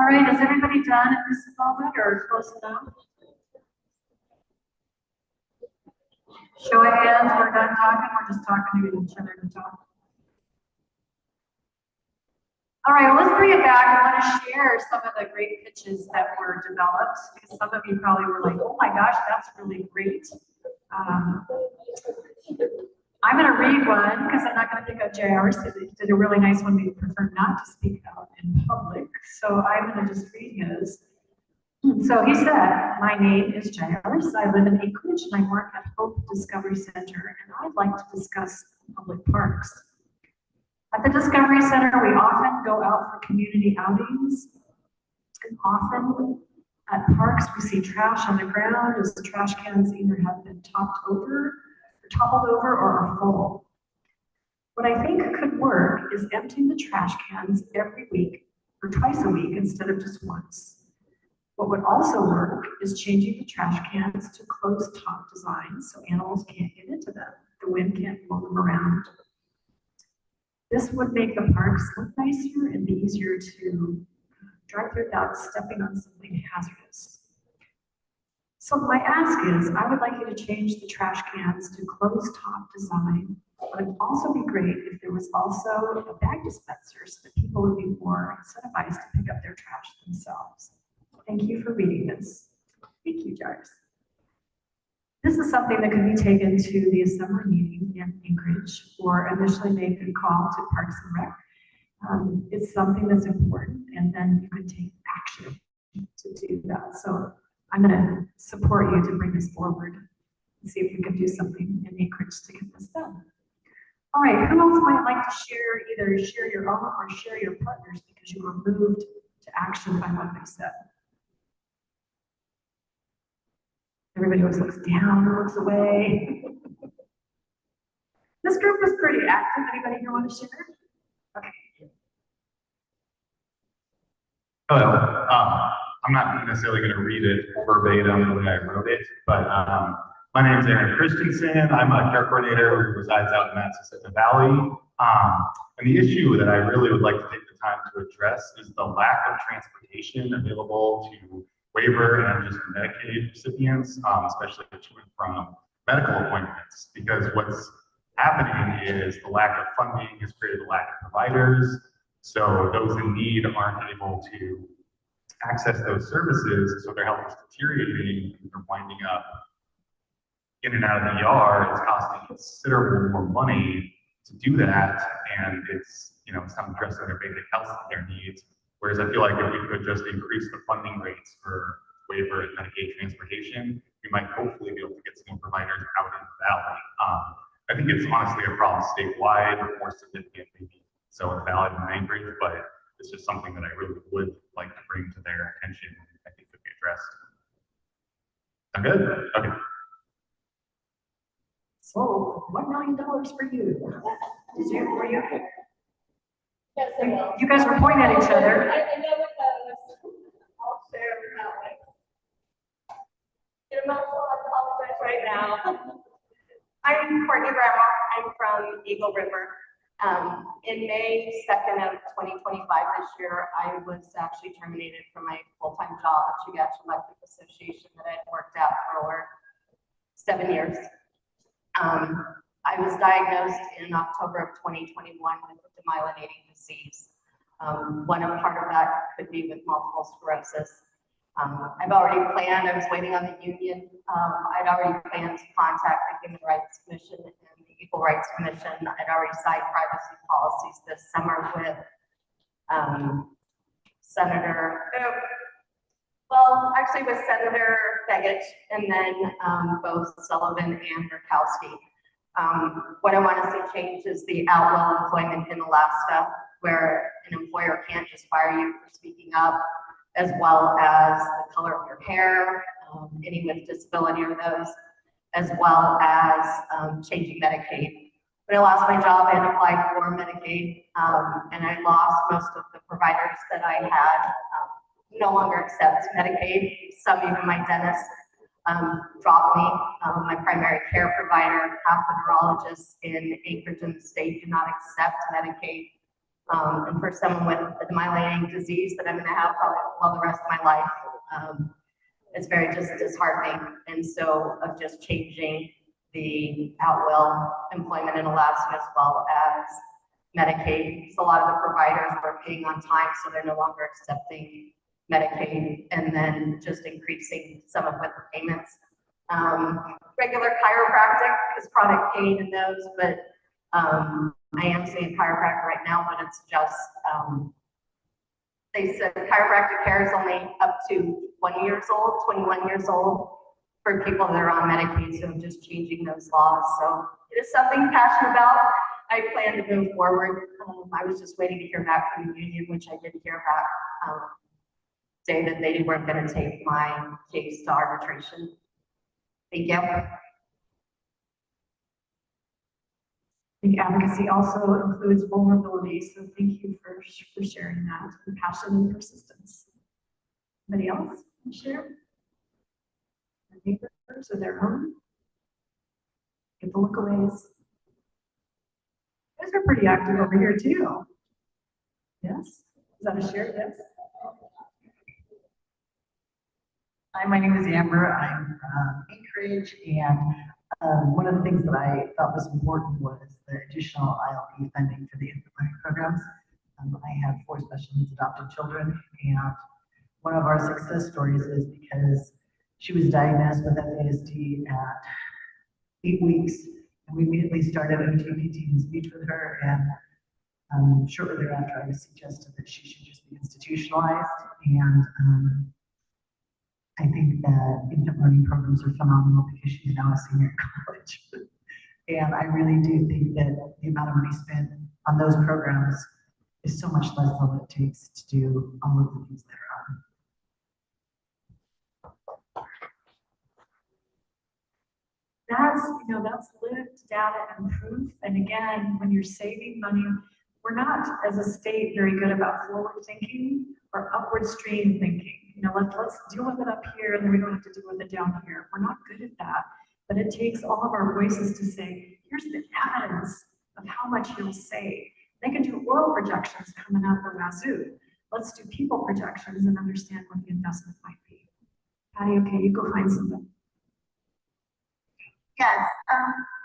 All right, is everybody done at this moment or close enough? Show of hands, we're done talking, we're just talking to each other to talk. All right, well, let's bring it back. I want to share some of the great pitches that were developed, because some of you probably were like, oh my gosh, that's really great. I'm going to read one because I'm not going to pick out JR, so he did a really nice one. We prefer not to speak out in public. So I'm going to just read his. So he said, my name is Jairus. I live in Anchorage and I work at Hope Discovery Center, and I'd like to discuss public parks. At the Discovery Center, we often go out for community outings, and often at parks we see trash on the ground as the trash cans either have been toppled over or are full. What I think could work is emptying the trash cans every week or twice a week instead of just once. What would also work is changing the trash cans to closed top designs so animals can't get into them. The wind can't blow them around. This would make the parks look nicer and be easier to drive through without stepping on something hazardous. So my ask is, I would like you to change the trash cans to closed top design. But it'd also be great if there was also a bag dispenser so that people would be more incentivized to pick up their trash themselves. Thank you for reading this. Thank you, Jairus. This is something that could be taken to the summer meeting in Anchorage, or initially make a call to Parks and Rec. It's something that's important, and then you could take action to do that. So I'm going to support you to bring this forward and see if we can do something in Anchorage to get this done. All right, who else might like to share, either share your own or share your partners because you were moved to action by what they said? Everybody always looks down, looks away. This group was pretty active. Anybody here want to share? Okay. Hello. I'm not necessarily going to read it verbatim the way I wrote it, but my name is Aaron Christensen. I'm a care coordinator who resides out in Matsaseta Valley. And the issue that I really would like to take the time to address is the lack of transportation available to waiver and just Medicaid recipients, especially to and from medical appointments, because what's happening is the lack of funding has created a lack of providers. So those in need aren't able to access those services, so their health is deteriorating and they're winding up in and out of the ER. It's costing considerable more money to do that, and it's not addressing their basic health care needs. Whereas I feel like if we could just increase the funding rates for waiver and Medicaid transportation, we might hopefully be able to get some more providers out in the valley. I think it's honestly a problem statewide, or more significant maybe so in the valley than Anchorage, but it's just something that I really would like to bring to their attention and I think could be addressed. I'm good? Okay. So $1 million for you. Were you? Yes, I will. You guys were pointing at each other. I know what that was. I'll share that way. Get emotional, I apologize right now. I'm Courtney Bramwell. I'm from Eagle River. In May 2nd of 2025 this year, I was actually terminated from my full-time job at Chugach Electric Association that I'd worked at for over 7 years. I was diagnosed in October of 2021 with demyelinating disease. One part of that could be with multiple sclerosis. I've already planned, I was waiting on the union. I'd already planned to contact the Human Rights Commission and the Equal Rights Commission. I'd already signed privacy policies this summer with with Senator Begich and then both Sullivan and Murkowski. What I want to see change is the at-will employment in Alaska, where an employer can't just fire you for speaking up, as well as the color of your hair, any with disability or those, as well as changing Medicaid. When I lost my job, I had applied for Medicaid, and I lost most of the providers that I had no longer accept Medicaid. Some, even my dentist, dropped me. My primary care provider, half the neurologists in Anchorage and the state do not accept Medicaid. And for someone with a demyelinating disease that I'm going to have probably well the rest of my life, it's very just disheartening. And so of just changing the at-will employment in Alaska, as well as Medicaid, because a lot of the providers are paying on time, so they're no longer accepting Medicaid, and then just increasing some of what the payments. Regular chiropractic is product paid in those, but I am seeing chiropractic right now, but it's just, they said chiropractic care is only up to 20 years old, 21 years old for people that are on Medicaid, so I'm just changing those laws. So it is something I'm passionate about. I plan to move forward. I was just waiting to hear back from the union, which I did hear back, say that they weren't going to take my case to arbitration. Thank you. I think advocacy also includes vulnerability, so thank you for sharing that, compassion and persistence. Anybody else want to share? Their neighbors or their home? Get the lookaways. You guys are pretty active over here too. Yes? Is that a share? Yes? Hi, my name is Amber. I'm from Anchorage, and one of the things that I thought was important was the additional ILP funding for the infant learning programs. I have 4 special needs adopted children, and one of our success stories is because she was diagnosed with FASD at 8 weeks, and we immediately started OT-PT and speech with her, and shortly thereafter I was suggested that she should just be institutionalized, and I think that infant learning programs are phenomenal because she's now a senior in college. And I really do think that the amount of money spent on those programs is so much less than what it takes to do all of the things that are on. That's lived data and proof. And again, when you're saving money, we're not, as a state, very good about forward thinking or upward stream thinking. Let's deal with it up here, and then we don't have to deal with it down here. We're not good at that. But it takes all of our voices to say, here's the evidence of how much you'll save. They can do oil projections coming out the wazoo. Let's do people projections and understand what the investment might be. Patty, okay, you go find something. Yes,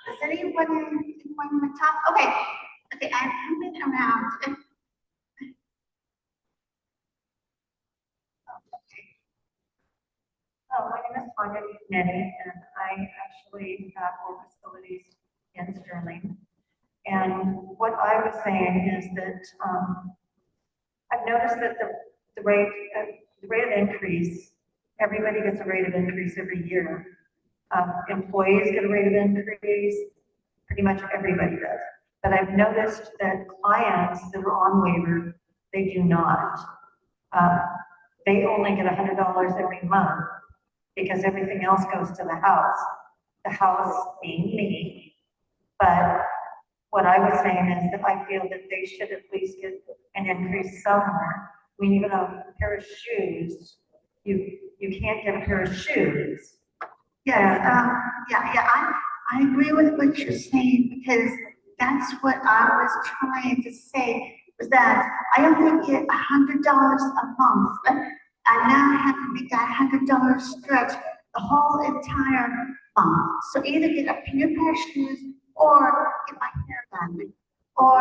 does anyone in the top? Okay, I'm moving around. Oh, my name is Tanya Nettie, and I actually have 4 facilities in Sterling. And what I was saying is that I've noticed that the rate of increase, everybody gets a rate of increase every year. Employees get a rate of increase, pretty much everybody does. But I've noticed that clients that are on waiver, they do not. They only get $100 every month, because everything else goes to the house being me. But what I was saying is that I feel that they should at least get an increase somewhere. When you get a pair of shoes, you can't get a pair of shoes. Yes, I agree with what you're saying, because that's what I was trying to say, was that I only get $100 a month. I now have to make that $100 stretch the whole entire month. So either get a new pair of shoes, or get my hair done, or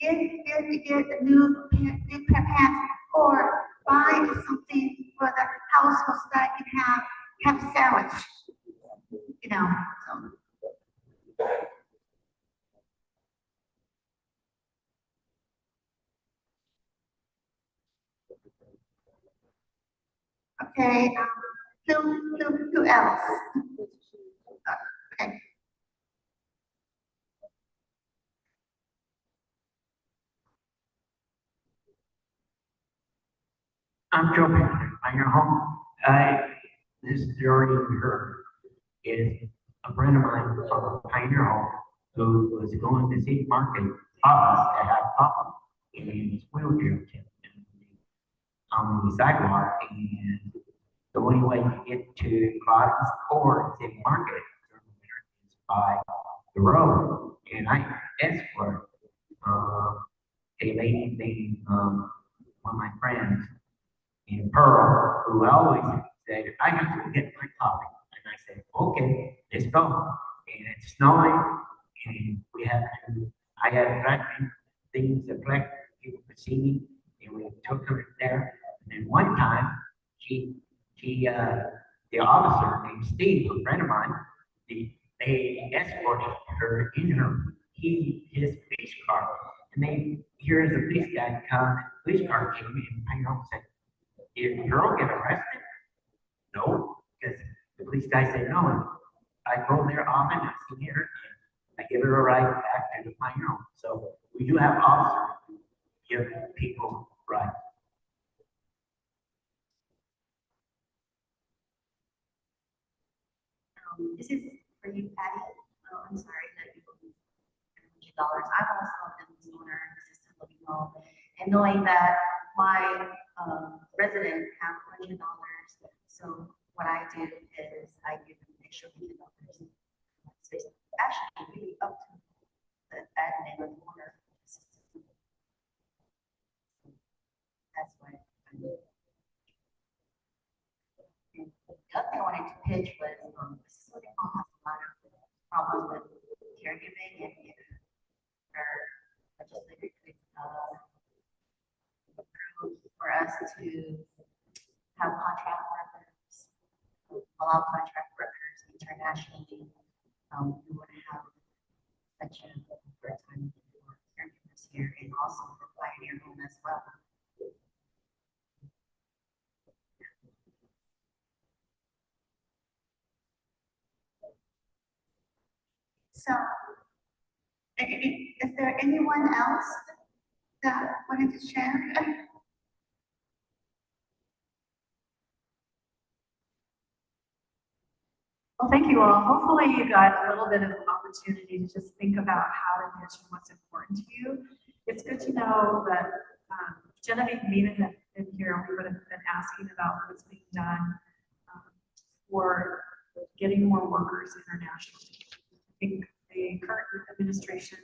get a new pair of pants, or buy something for the household so that I can have a sandwich. So. Okay, who else? Okay. I'm Joe Pioneer Home. This story you heard is a friend of mine from Pioneer Home who was going to see market us to have coffee in his wheelchair on the sidewalk, and the only way to get to Clott's or City Market is by the road. And I asked for a lady named one of my friends in Pearl, who always said, I have to get my coffee. And I said, okay, let's go. And it's snowing, and we have to I had threatening things that black people could see me, and we took her there. And then one time, the officer named Steve, a friend of mine, they escorted her in his police car. And here's a police guy come, police car came in, I know, said, did the girl get arrested? No, because the police guy said no. And I go there often, I see her, and I give her a ride back to the Pine Hill. So we do have officers who give people rides. This is for you, Patty. Oh, I'm sorry that you $100. I'm also a business owner in assisted living home, and knowing that my resident have $100, so what I do is I give them an extra $100. So it's actually really up to the admin of the owner. That's why I do. And the other thing I wanted to pitch was, assisted living home has a lot of problems with caregiving, and if our legislature could approve for us to have contract workers, allow contract workers internationally, we want to have such a great time for caregivers here, and also for Pioneer Home as well. So, is there anyone else that wanted to share? Well, thank you all. Hopefully you got a little bit of an opportunity to just think about how to mention what's important to you. It's good to know that Genevieve and Nina have been here. We would have been asking about what's being done for getting more workers internationally. I think the current administration,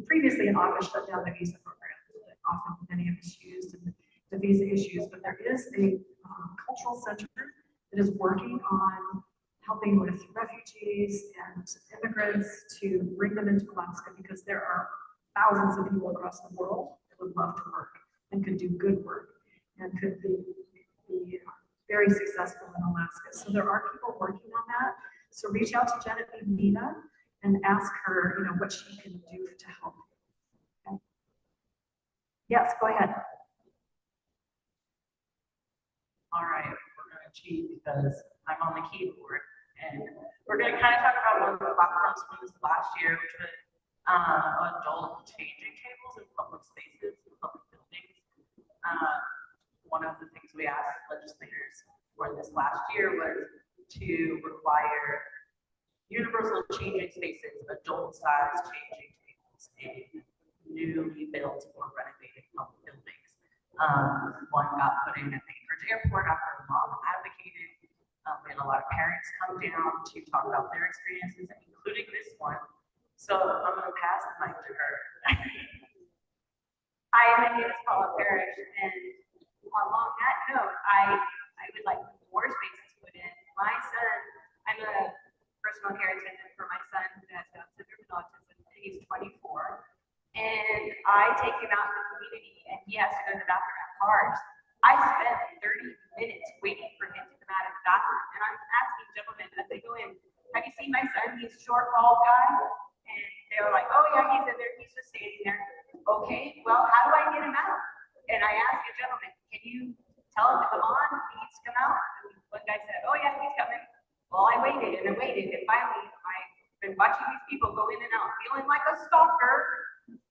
previously in office, shut down the visa program that often many of us used and the visa issues, but there is a cultural center that is working on helping with refugees and immigrants to bring them into Alaska, because there are thousands of people across the world that would love to work and could do good work and could be very successful in Alaska. So there are people working on that. So reach out to Genevieve Nina and ask her, what she can do to help. Okay. Yes, go ahead. All right, we're going to cheat because I'm on the keyboard, and we're going to kind of talk about one of the platforms from this last year, which was adult changing tables in public spaces, in public buildings. One of the things we asked legislators for this last year was to require universal changing spaces, adult-sized changing tables in newly built or renovated public buildings. One got put in at the Anchorage Airport after a mom advocated. We had a lot of parents come down to talk about their experiences, including this one. So I'm going to pass the mic to her. Hi, my name is Paula Parrish, and along that note, I would like more spaces put in. My son, I'm a personal care attendant for my son who has Down syndrome and autism, and he's 24. And I take him out in the community, and he has to go to the bathroom at cars. I spent 30 minutes waiting for him to come out of the bathroom, and I'm asking gentlemen as they go in, have you seen my son? He's a short, bald guy. And they were like, oh yeah, he's in there, he's just standing there. Okay, well, how do I get him out? And I asked a gentleman, can you tell him to come on? He needs to come out. And one guy said, oh yeah, he's coming. Well, I waited and I waited, and finally I've been watching these people go in and out, feeling like a stalker.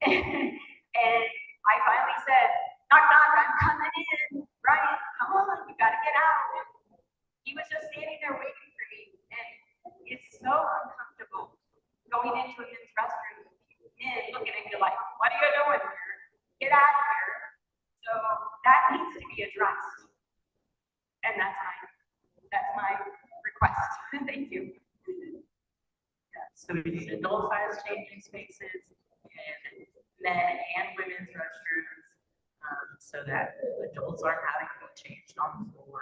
And I finally said, knock, knock, I'm coming in. Brian, come on, you gotta get out. And he was just standing there waiting for me. And it's so uncomfortable going into a men's restroom, men looking at you like, what are you doing here? Get out of here. So that needs to be addressed. And that's my request. Thank you. Yeah, so we need adult-sized changing spaces and men and women's restrooms, so that adults aren't having to be changed on the floor.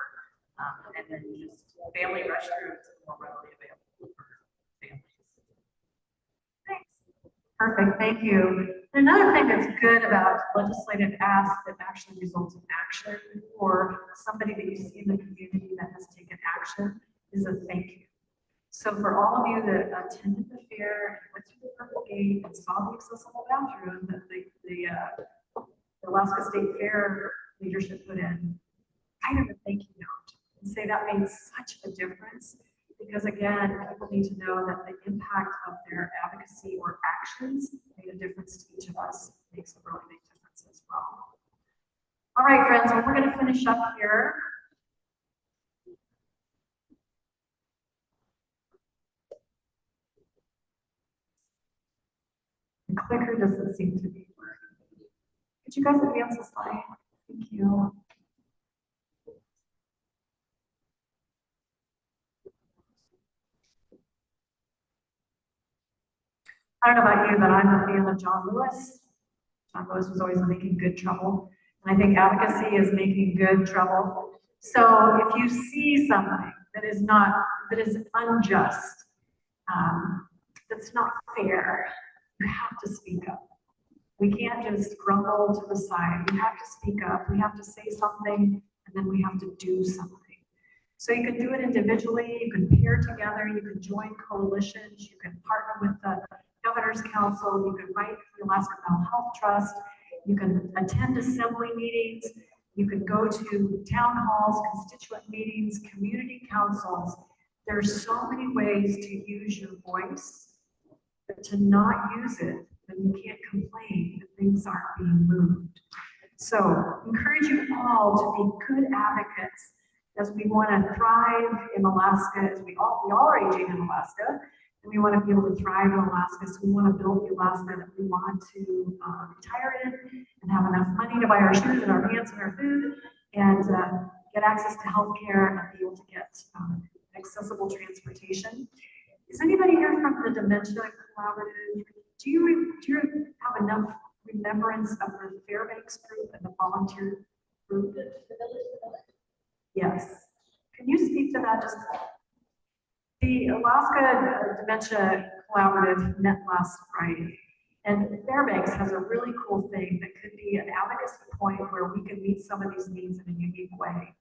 And then just family restrooms more readily available for families. Thanks. Perfect, thank you. And another thing that's good about legislative ask that actually results in action, or somebody that you see in the community that has taken action, is a thank you. So for all of you that attended the fair, went through the purple gate, and saw the accessible bathroom that the Alaska State Fair leadership put in, I have a thank you note and say that made such a difference. Because again, people need to know that the impact of their advocacy or actions made a difference to each of us. It makes a really big difference as well. All right, friends, well, we're going to finish up here. The clicker doesn't seem to be working. Could you guys advance the slide? Thank you. I don't know about you, but I'm a fan of John Lewis. John Lewis was always making good trouble. And I think advocacy is making good trouble. So if you see something that is unjust, that's not fair, you have to speak up. We can't just grumble to the side. We have to speak up. We have to say something, and then we have to do something. So you can do it individually, you can pair together, you can join coalitions, you can partner with the Governor's Council, you can write for the Alaska Mental Health Trust, you can attend assembly meetings, you can go to town halls, constituent meetings, community councils. There's so many ways to use your voice, but to not use it, then you can't complain that things aren't being moved. So encourage you all to be good advocates as we want to thrive in Alaska, as we all are aging in Alaska, and we want to be able to thrive in Alaska. So we want to build the Alaska that we want to retire in and have enough money to buy our shoes and our pants and our food and get access to healthcare and be able to get accessible transportation. Is anybody here from the Dementia Collaborative? Do you have enough remembrance of the Fairbanks group and the volunteer group? Yes. Can you speak to that? Just the Alaska Dementia Collaborative met last Friday, and Fairbanks has a really cool thing that could be an advocacy point where we can meet some of these needs in a unique way.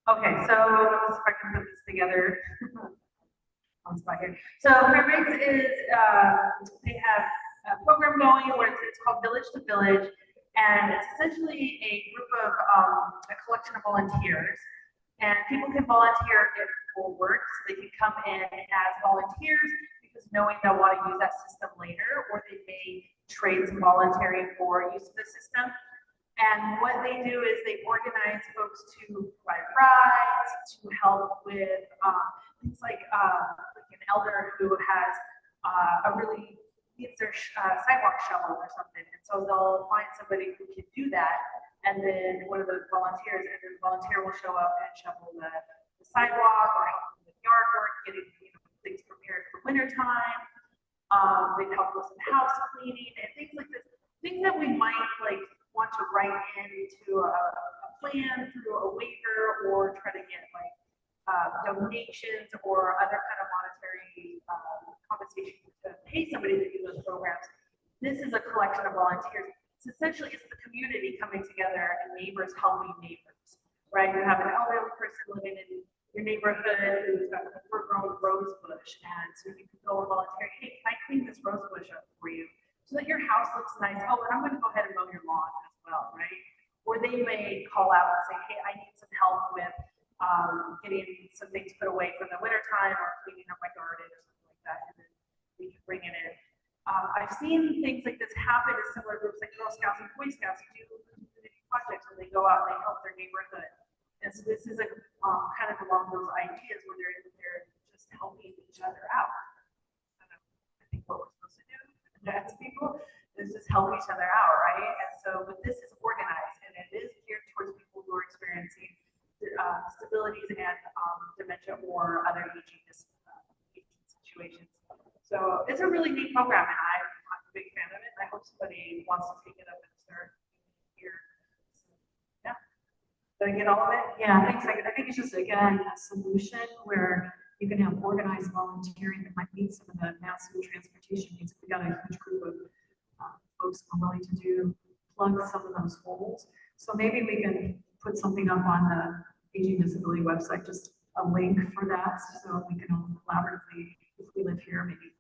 Okay, so let's see if I can put this together. So Fairbanks is, they have a program going where it's called Village to Village, and it's essentially a group of, a collection of volunteers, and people can volunteer if people work, so they can come in as volunteers, because knowing they'll want to use that system later, or they may trade some volunteering for use of the system. And what they do is they organize folks to provide rides, to help with things like an elder who has really needs their sidewalk shoveled or something. And so they'll find somebody who can do that. And then one of the volunteers, and the volunteer will show up and shovel the sidewalk or help with yard work, getting things prepared for winter time. They help with some house cleaning and things like this. Things that we might want to write into a plan through a waiver, or try to get donations or other kind of monetary compensation to pay somebody to do those programs. This is a collection of volunteers. It's essentially the community coming together and neighbors helping neighbors, right? You have an elderly person living in your neighborhood who's got an overgrown rose bush, and so you can go and volunteer. Hey, can I clean this rose bush up for you so that your house looks nice? Oh, and I'm going to go ahead and mow your lawn as well, right? Or they may call out and say, hey, I need some help with getting some things put away for the winter time, or cleaning up my garden or something like that, and then we can bring it in. I've seen things like this happen in similar groups like Girl Scouts and Boy Scouts who do community projects where they go out and they help their neighborhood. And so this is a kind of along those ideas where they're just helping each other out. I think what we're supposed to do as people is just help each other out, right? And so, but this is organized, and it is geared towards people who are experiencing disabilities and dementia or other aging situations. So it's a really neat program, and I'm a big fan of it. I hope somebody wants to take it up and start here. So, yeah. Did I get all of it? Yeah, thanks. I think it's just, again, a solution where you can have organized volunteering that might meet some of the massive transportation needs. We got a huge group of folks who are willing to plug some of those holes. So maybe we can put something up on the Aging Disability website, just a link for that, so we can all collaboratively, if we live here, maybe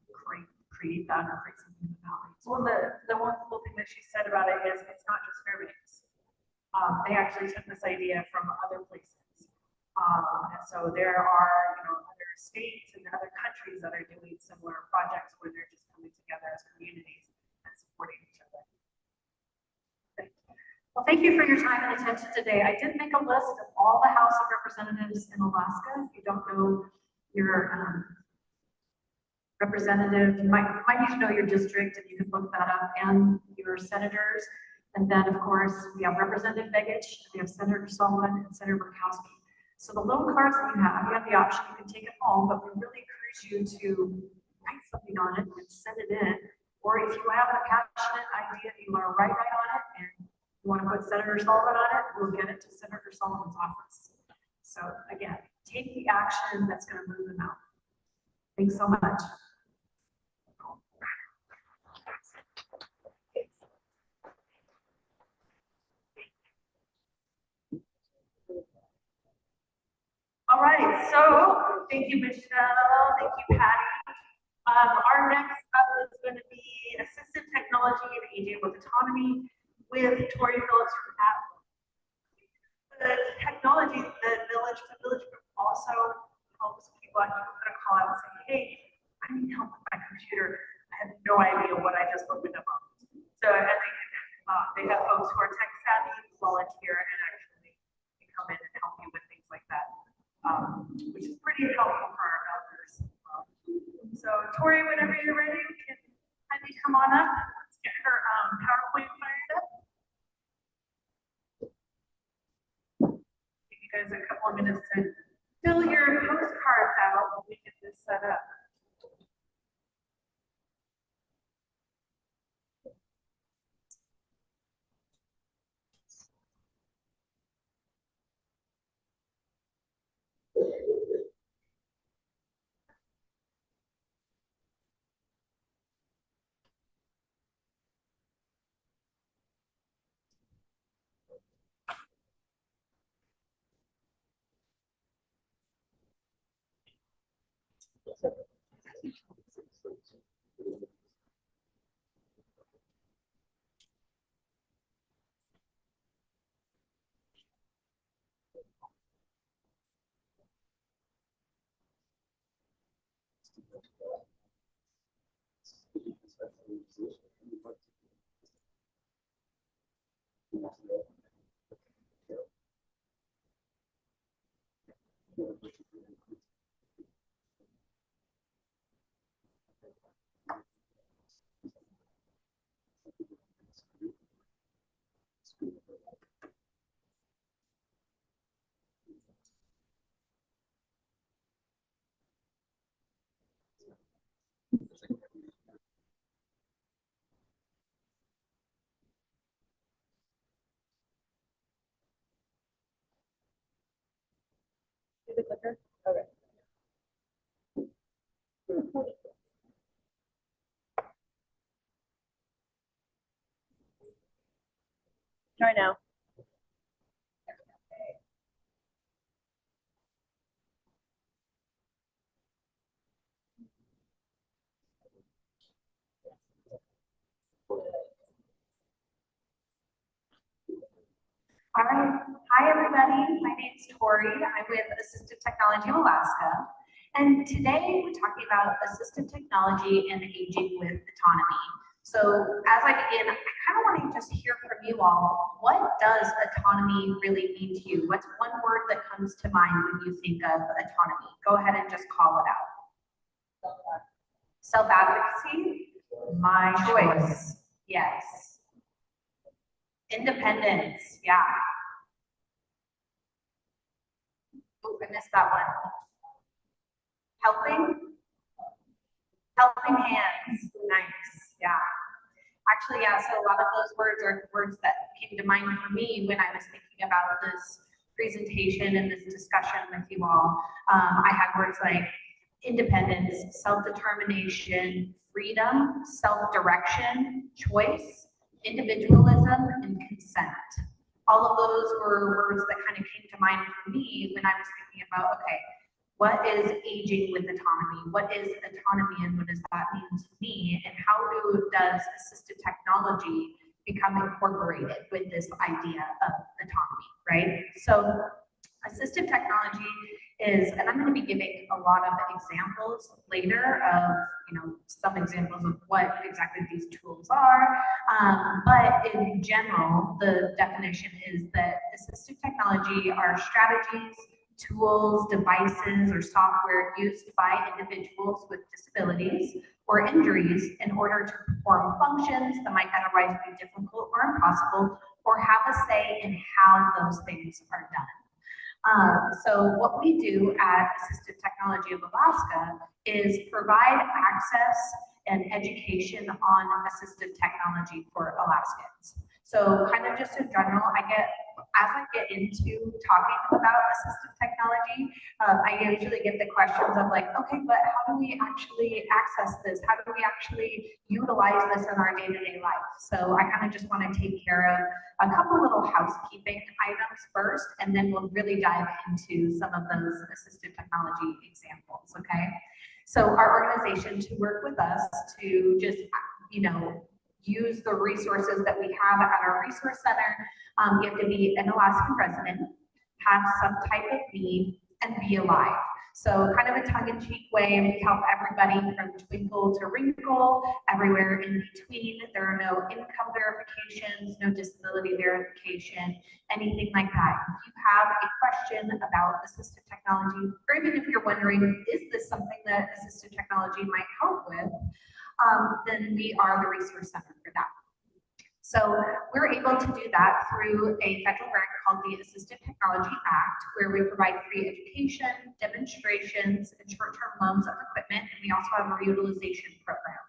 create that or create something in the valley. Well, the one cool thing that she said about it is it's not just Fairbanks. They actually took this idea from other places. And so there are, other states and other countries that are doing similar projects where they're just coming together as communities and supporting each other. Well, thank you for your time and attention today. I did make a list of all the House of Representatives in Alaska. If you don't know your representative, you might need to know your district, and you can look that up, and your senators. And then, of course, we have Representative Begich, we have Senator Sullivan, and Senator Murkowski. So the little cards that you have the option, you can take it home, but we really encourage you to write something on it and send it in. Or if you have a passionate idea that you want to write on it, and you want to put Senator Sullivan on it, we'll get it to Senator Sullivan's office. So again, take the action that's going to move them out. Thanks so much. All right, so thank you, Michelle. Thank you, Patty. Our next up is going to be Assistive Technology and Aging with Autonomy with Tori Phillips from Apple. The technology, the village group also helps people. I'm going to call out and say, hey, I need help with my computer. I have no idea what I just opened up on. So and they have folks who are tech savvy, volunteer, and actually come in and help you with things like that. Which is pretty helpful for our elders. So Tori, whenever you're ready, can you come on up? Let's get her PowerPoint fired up. Give you guys a couple of minutes to fill your postcards out while we get this set up. See the clicker? Okay. Try now. All right. Hi, everybody. My name is Tori. I'm with Assistive Technology of Alaska. And today we're talking about assistive technology and aging with autonomy. So as I begin, I kind of want to just hear from you all. What does autonomy really mean to you? What's one word that comes to mind when you think of autonomy? Go ahead and just call it out. Self-advocacy? My Choice. Yes. Independence. Yeah. Oh, I missed that one. Helping? Helping hands. Nice. Yeah. Actually, yeah, so a lot of those words are words that came to mind for me when I was thinking about this presentation and this discussion with you all. I had words like independence, self-determination, freedom, self-direction, choice, individualism, and consent. All of those were words that kind of came to mind for me when I was thinking about, okay, what is aging with autonomy? What is autonomy and what does that mean to me? And how does assistive technology become incorporated with this idea of autonomy, right? So assistive technology is, and I'm going to be giving a lot of examples later of, some examples of what exactly these tools are. But in general, the definition is that assistive technology are strategies, tools, devices, or software used by individuals with disabilities or injuries in order to perform functions that might otherwise be difficult or impossible, or have a say in how those things are done. So what we do at Assistive Technology of Alaska is provide access and education on assistive technology for Alaskans. So kind of just in general, as I get into talking about assistive technology, I usually get the questions of like, okay, but how do we actually access this? How do we actually utilize this in our day-to-day life? So I kind of just want to take care of a couple little housekeeping items first, and then we'll really dive into some of those assistive technology examples, okay? So our organization, to work with us to just, use the resources that we have at our resource center. You have to be an Alaskan resident, have some type of need, and be alive. So kind of a tongue-in-cheek way, we help everybody from twinkle to wrinkle, everywhere in between. There are no income verifications, no disability verification, anything like that. If you have a question about assistive technology, or even if you're wondering, is this something that assistive technology might help with, then we are the resource center for that. So we're able to do that through a federal grant called the Assistive Technology Act, where we provide free education, demonstrations, and short-term loans of equipment, and we also have a reutilization program.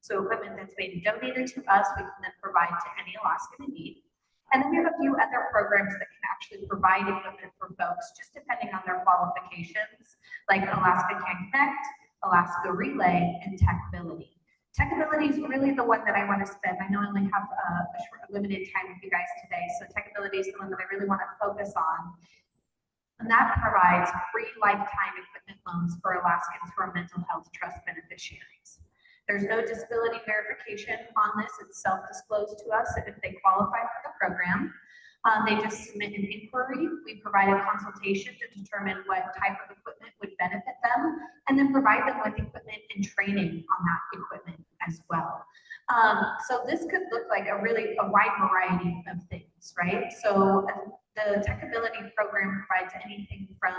So equipment that's been donated to us, we can then provide to any Alaskan in need. And then we have a few other programs that can actually provide equipment for folks, just depending on their qualifications, like Alaska Can Connect, Alaska Relay, and TechAbility. TechAbility is really the one that I want to spend. I know I only have a limited time with you guys today, so TechAbility is the one that I really want to focus on. And that provides free lifetime equipment loans for Alaskans who are mental health trust beneficiaries. There's no disability verification on this. It's self-disclosed to us if they qualify for the program. They just submit an inquiry. We provide a consultation to determine what type of equipment would benefit them, and then provide them with equipment and training on that equipment as well. So this could look like a wide variety of things, right? So the TechAbility program provides anything from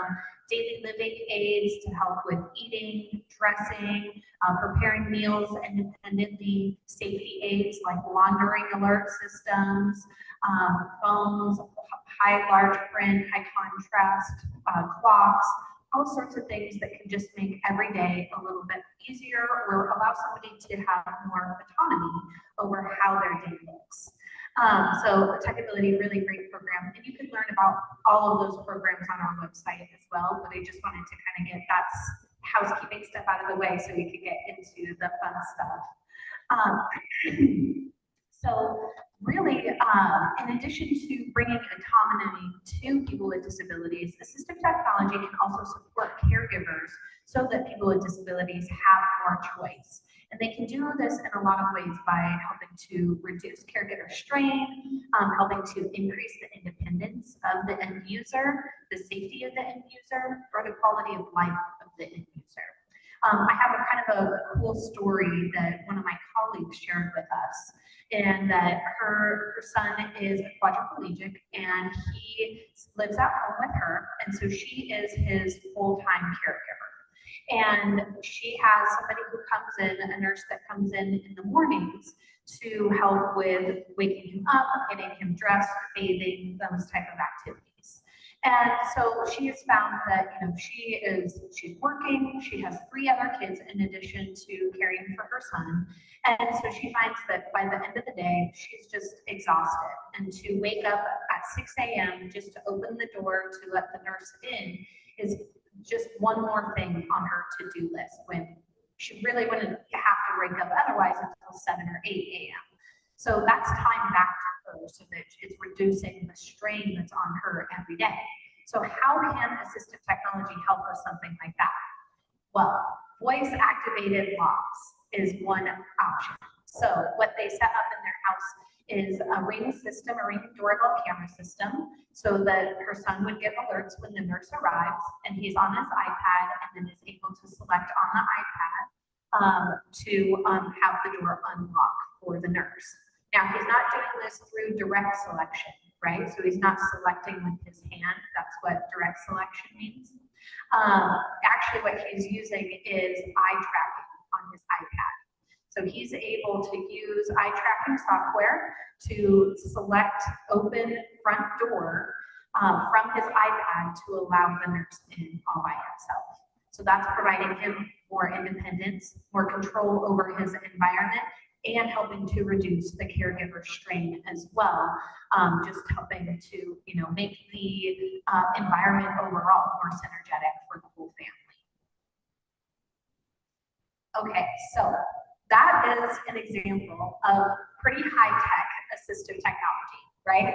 daily living aids to help with eating, dressing, preparing meals independently, safety aids like laundering alert systems, phones, high large print, high contrast, clocks, all sorts of things that can just make every day a little bit easier or allow somebody to have more autonomy over how their day looks. So TechAbility, really great program, and you can learn about all of those programs on our website as well, but I just wanted to kind of get that housekeeping stuff out of the way so we could get into the fun stuff. So really, in addition to bringing autonomy to people with disabilities, assistive technology can also support caregivers so that people with disabilities have more choice. And they can do this in a lot of ways by helping to reduce caregiver strain, helping to increase the independence of the end user, the safety of the end user, or the quality of life of the end user. I have a kind of a cool story that one of my colleagues shared with us, and that her son is a quadriplegic and he lives at home with her, and so she is his full-time caregiver. And she has somebody who comes in, a nurse that comes in the mornings to help with waking him up, getting him dressed, bathing, those type of activities. And so she has found that, she's working, she has 3 other kids in addition to caring for her son. And so she finds that by the end of the day, she's just exhausted. And to wake up at 6 a.m. just to open the door to let the nurse in is just one more thing on her to-do list when she really wouldn't have to wake up otherwise until 7 or 8 a.m. So that's time back to her so that it's reducing the strain that's on her every day. So how can assistive technology help with something like that? Well, voice-activated locks is one option. So what they set up in their house is a Ring system, a Ring doorbell camera system, so that her son would get alerts when the nurse arrives, and he's on his iPad, and then is able to select on the iPad to have the door unlock for the nurse. Now, he's not doing this through direct selection, right? So he's not selecting with his hand. That's what direct selection means. Actually, what he's using is eye tracking on his iPad. So he's able to use eye tracking software to select open front door from his iPad to allow the nurse in all by himself. So that's providing him more independence, more control over his environment, and helping to reduce the caregiver strain as well, just helping to, you know, make the environment overall more synergetic for the whole family. Okay, so that is an example of pretty high-tech assistive technology, right?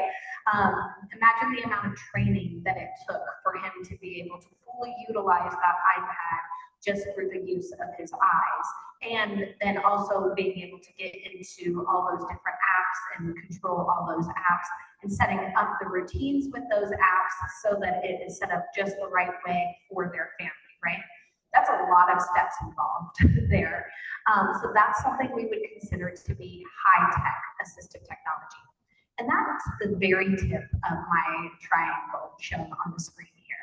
Imagine the amount of training that it took for him to be able to fully utilize that iPad just through the use of his eyes, and then also being able to get into all those different apps and control all those apps and setting up the routines with those apps so that it is set up just the right way for their family, right? That's a lot of steps involved there. So that's something we would consider to be high-tech assistive technology. And that's the very tip of my triangle shown on the screen here.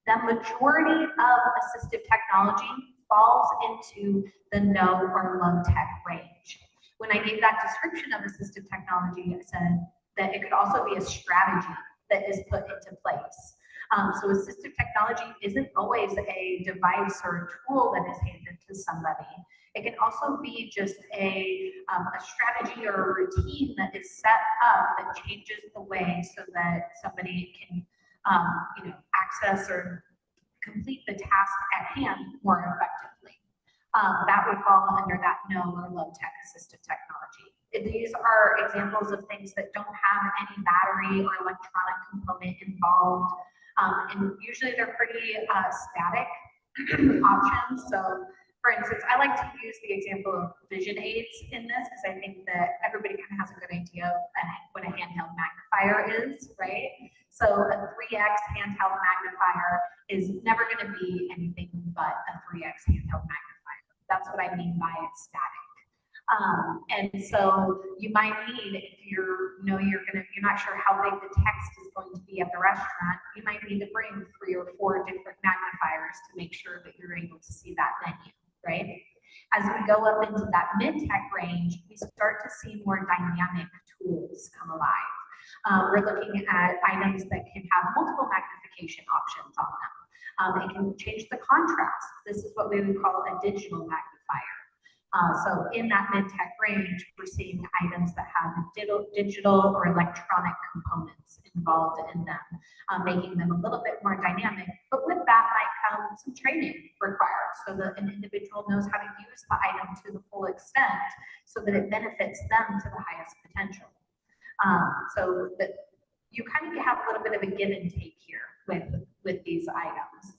The majority of assistive technology falls into the no or low tech range. When I gave that description of assistive technology, I said that it could also be a strategy that is put into place. So assistive technology isn't always a device or a tool that is handed to somebody. It can also be just a strategy or a routine that is set up that changes the way so that somebody can you know, access or complete the task at hand more effectively. That would fall under that no or low tech assistive technology. These are examples of things that don't have any battery or electronic component involved. And usually they're pretty static options. So for instance, I like to use the example of vision aids in this because I think that everybody kind of has a good idea of what a handheld magnifier is, right? So a 3x handheld magnifier is never going to be anything but a 3x handheld magnifier. That's what I mean by it's static. And so you might need, if you're not sure how big the text is going to be at the restaurant, you might need to bring 3 or 4 different magnifiers to make sure that you're able to see that menu, right? As we go up into that mid-tech range, we start to see more dynamic tools come alive. We're looking at items that can have multiple magnification options on them. It can change the contrast. This is what we would call a digital magnifier. So in that mid-tech range, we're seeing items that have digital or electronic components involved in them, making them a little bit more dynamic. But with that might come some training required so that an individual knows how to use the item to the full extent so that it benefits them to the highest potential. So that you kind of have a little bit of a give and take here with these items.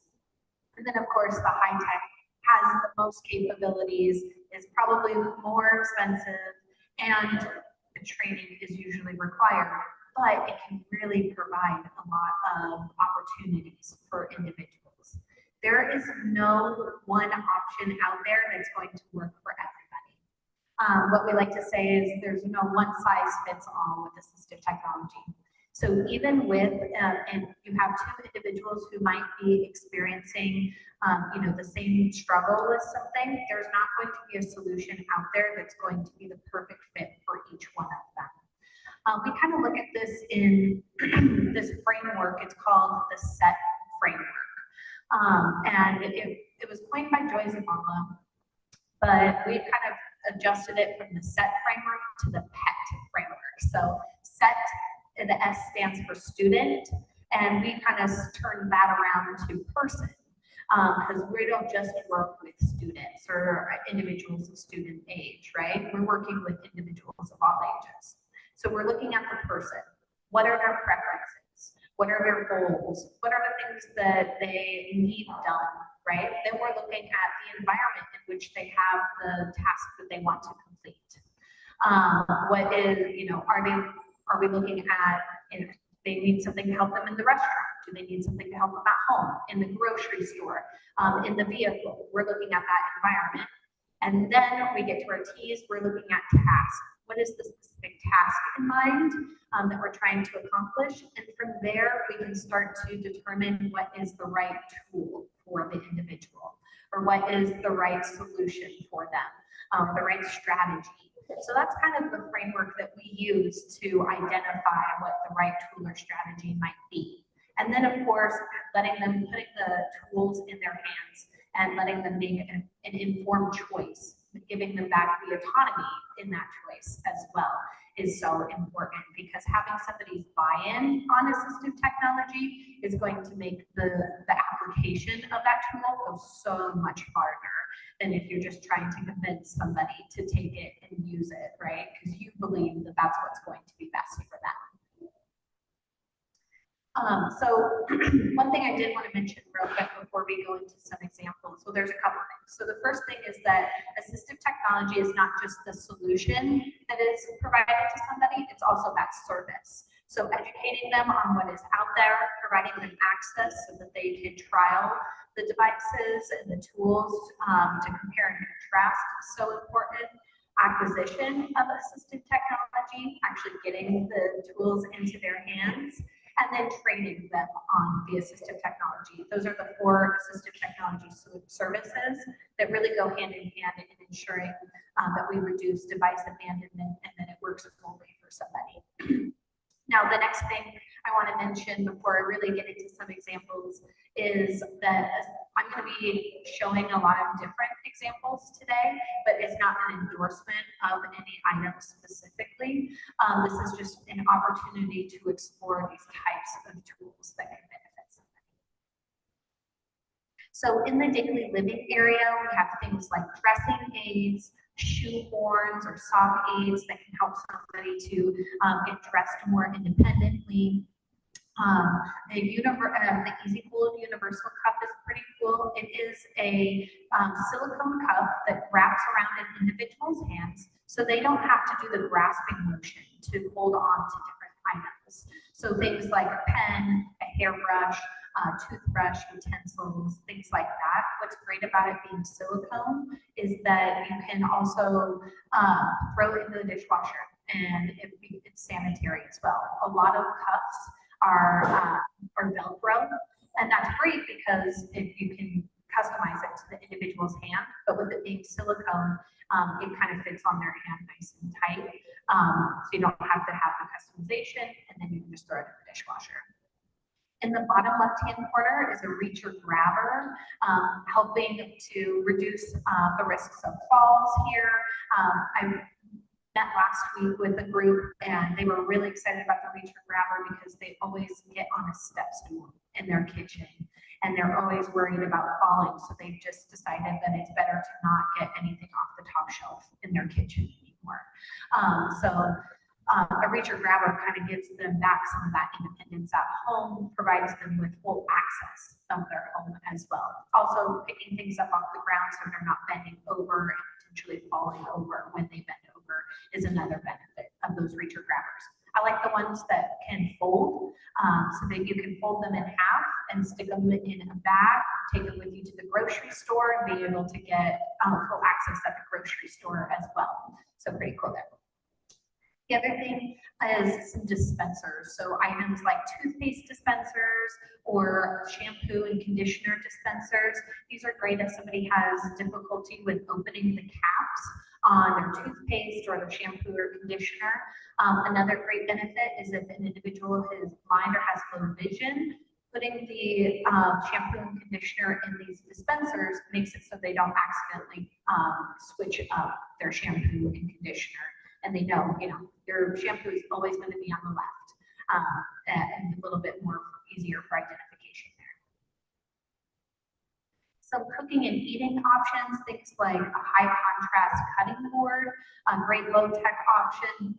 And then of course the high tech has the most capabilities, is probably more expensive, and the training is usually required, but it can really provide a lot of opportunities for individuals. There is no one option out there that's going to work for everybody. What we like to say is there's no one size fits all with assistive technology. So even with, and you have 2 individuals who might be experiencing, you know, the same struggle with something, there's not going to be a solution out there that's going to be the perfect fit for each one of them. We kind of look at this in this framework. It's called the SET framework. And it was coined by Joy Zabala, but we kind of adjusted it from the SET framework to the PET framework. So SET, the S stands for student, and we kind of turned that around to person. Because we don't just work with students or individuals of student age, right? We're working with individuals of all ages. So we're looking at the person. What are their preferences? What are their goals? What are the things that they need done, right? Then we're looking at the environment in which they have the task that they want to complete. What is, you know, are we looking at if they need something to help them in the restaurant? Do they need something to help them at home, in the grocery store, in the vehicle? We're looking at that environment. And then we get to our T's, we're looking at tasks. What is the specific task in mind that we're trying to accomplish? And from there, we can start to determine what is the right tool for the individual, or what is the right solution for them, the right strategy. So that's kind of the framework that we use to identify what the right tool or strategy might be. And then, of course, putting the tools in their hands and letting them make an informed choice, giving them back the autonomy in that choice as well is so important, because having somebody's buy-in on assistive technology is going to make the application of that tool go so much farther than if you're just trying to convince somebody to take it and use it, right? Because you believe that that's what's going to be best for them. So one thing I did want to mention real quick before we go into some examples. So there's a couple of things. So the first thing is that assistive technology is not just the solution that is provided to somebody, it's also that service. So educating them on what is out there, providing them access so that they can trial the devices and the tools to compare and contrast is so important. Acquisition of assistive technology, actually getting the tools into their hands, and then training them on the assistive technology. Those are the 4 assistive technology services that really go hand in hand in ensuring that we reduce device abandonment and that it works fully for somebody. Now, the next thing I want to mention before I really get into some examples is that I'm going to be showing a lot of different examples today, but it's not an endorsement of any item specifically. This is just an opportunity to explore these types of tools that can benefit somebody. So in the daily living area, we have things like dressing aids, shoe horns or sock aids that can help somebody to get dressed more independently. The Easy Cool Universal Cup is pretty cool. It is a silicone cup that wraps around an individual's hands, so they don't have to do the grasping motion to hold on to different items. So things like a pen, a hairbrush, toothbrush, utensils, things like that. What's great about it being silicone is that you can also throw it into the dishwasher, and it's sanitary as well. A lot of cups are Velcro, and that's great because if you can customize it to the individual's hand, but with it being silicone, it kind of fits on their hand nice and tight. So you don't have to have the customization, and then you can just throw it in the dishwasher. In the bottom left-hand corner is a reacher grabber, helping to reduce the risks of falls here. I met last week with a group, and they were really excited about the reacher grabber because they always get on a step stool in their kitchen, and they're always worried about falling. So they've just decided that it's better to not get anything off the top shelf in their kitchen anymore. A reacher grabber kind of gives them back some of that independence at home, provides them with full access of their home as well. Also picking things up off the ground so they're not bending over and potentially falling over when they bend over is another benefit of those reacher grabbers. I like the ones that can fold, so that you can fold them in half and stick them in a bag, take them with you to the grocery store, and be able to get full access at the grocery store as well. So pretty cool there. The other thing is some dispensers. So items like toothpaste dispensers or shampoo and conditioner dispensers. These are great if somebody has difficulty with opening the caps on their toothpaste or their shampoo or conditioner. Another great benefit is if an individual is blind or has low vision, putting the shampoo and conditioner in these dispensers makes it so they don't accidentally switch up their shampoo and conditioner. And they know, your shampoo is always going to be on the left, and a little bit more easier for identification Some cooking and eating options, things like a high contrast cutting board, a great low tech option.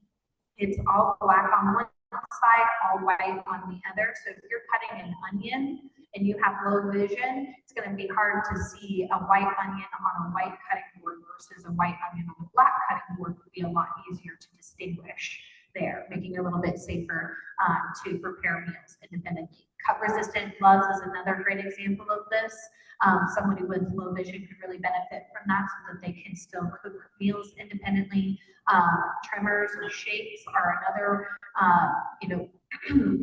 It's all black on one side, all white on the other. So if you're cutting an onion and you have low vision, it's going to be hard to see a white onion on a white cutting board versus a white onion on a black cutting board. Would be a lot easier to distinguish there, making it a little bit safer to prepare meals independently. Cut resistant gloves is another great example of this. Somebody with low vision could really benefit from that so that they can still cook meals independently. Tremors or shapes are another,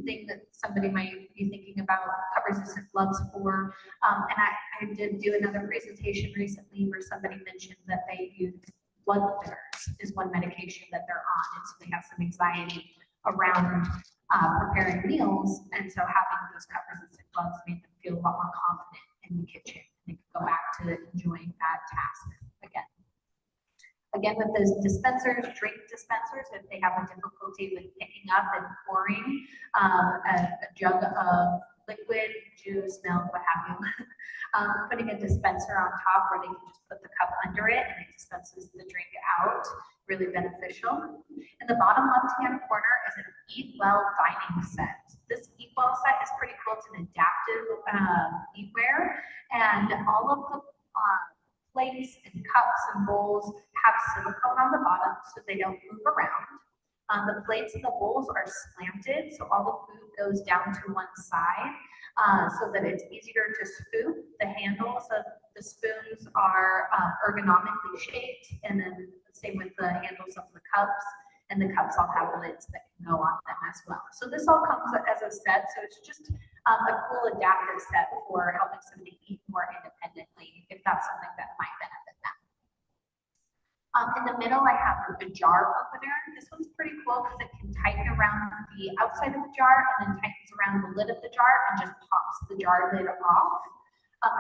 thing that somebody might be thinking about cut resistant gloves for. And I did do another presentation recently where somebody mentioned that they use blood thinners is one medication that they're on, and so they have some anxiety around preparing meals, and so having those cut resistant gloves made them feel a lot more confident in the kitchen. They could go back to enjoying that task again. Again, with those dispensers, drink dispensers, if they have a difficulty with picking up and pouring a jug of liquid, juice, milk, what have you, putting a dispenser on top where they can just put the cup under it and it dispenses the drink out, really beneficial. In the bottom left-hand corner is an Eat Well dining set. This Eat Well set is pretty cool. It's an adaptive eatware, and all of the plates and cups and bowls have silicone on the bottom so they don't move around. The plates and the bowls are slanted, so all the food goes down to one side so that it's easier to scoop. The handles of the spoons are ergonomically shaped, and then same with the handles of the cups, and the cups all have lids that can go on them as well. So this all comes as a set, so it's just a cool adaptive set for helping somebody eat more independently if that's something that might benefit them. In the middle, I have a jar opener. This one's pretty cool because it can tighten around the outside of the jar and then tightens around the lid of the jar and just pops the jar lid off.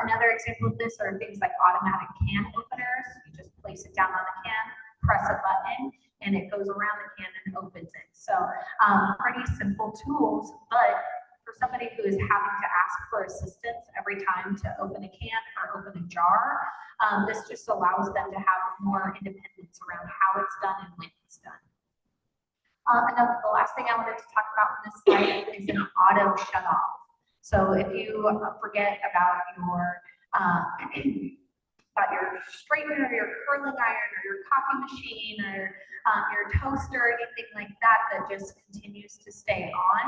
Another example of this are things like automatic can openers. You just place it down on the can, press a button, and it goes around the can and opens it. So pretty simple tools, but for somebody who is having to ask for assistance every time to open a can or open a jar, this just allows them to have more independence around how it's done and when it's done. And then the last thing I wanted to talk about in this slide is an auto shut off. So if you forget about your straightener, your curling iron, or your coffee machine, or your toaster, anything like that that just continues to stay on,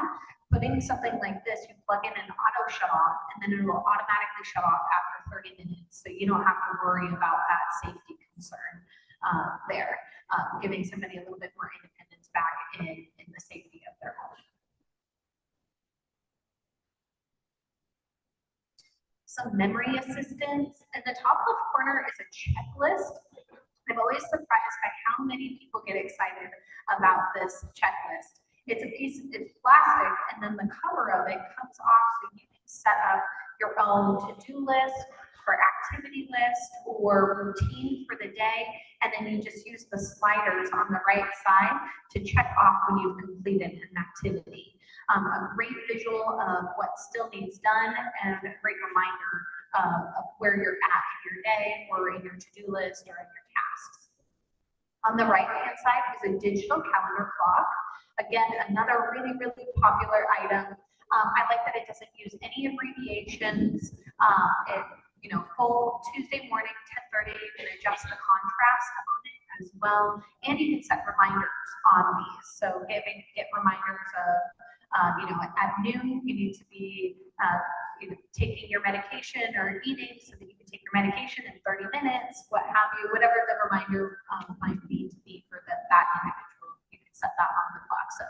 putting something like this, you plug in an auto shut off, and then it will automatically shut off after 30 minutes. So you don't have to worry about that safety concern there, giving somebody a little bit more independence back in the safety of their home. Some memory assistance. In the top left corner is a checklist. I'm always surprised by how many people get excited about this checklist. It's plastic, and then the cover of it comes off so you can set up your own to-do list or activity list or routine for the day, and then you just use the sliders on the right side to check off when you've completed an activity. A great visual of what still needs done and a great reminder of where you're at in your day or in your to-do list or in your tasks. On the right-hand side is a digital calendar clock. Again, another really, really popular item. I like that it doesn't use any abbreviations. Full Tuesday morning, 10:30, you can adjust the contrast on it as well. And you can set reminders on these. So get reminders of, at noon, you need to be taking your medication or eating so that you can take your medication in 30 minutes, what have you, whatever the reminder might need to be for that individual, you can set that on the clock. So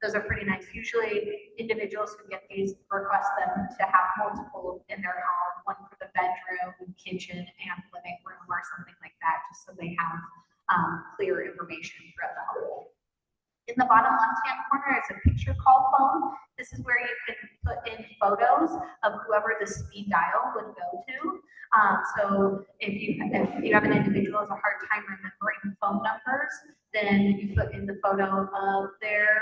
those are pretty nice. Usually individuals who get these request them to have multiple in their home, one for the bedroom, kitchen, and living room or something like that, just so they have clear information throughout the home. In the bottom left-hand corner is a picture call phone. This is where you can put in photos of whoever the speed dial would go to. So if you have an individual who has a hard time remembering phone numbers, then you put in the photo of their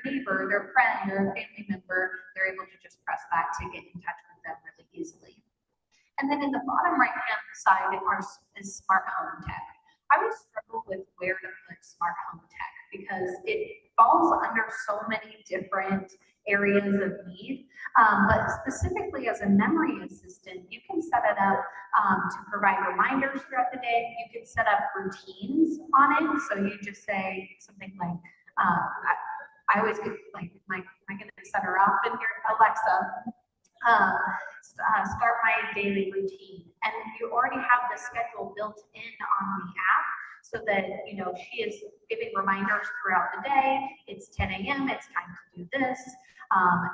neighbor, their friend, or family member. They're able to just press that to get in touch with them really easily. And then in the bottom right-hand side is smart home tech. I would struggle with where to put smart home tech because it falls under so many different areas of need. But specifically as a memory assistant, you can set it up to provide reminders throughout the day. You can set up routines on it. So you just say something like, I always get like, am I going to set her up in here? Alexa, start my daily routine. And you already have the schedule built in on the app so that, you know, she is giving reminders throughout the day. It's 10 a.m., it's time to do this.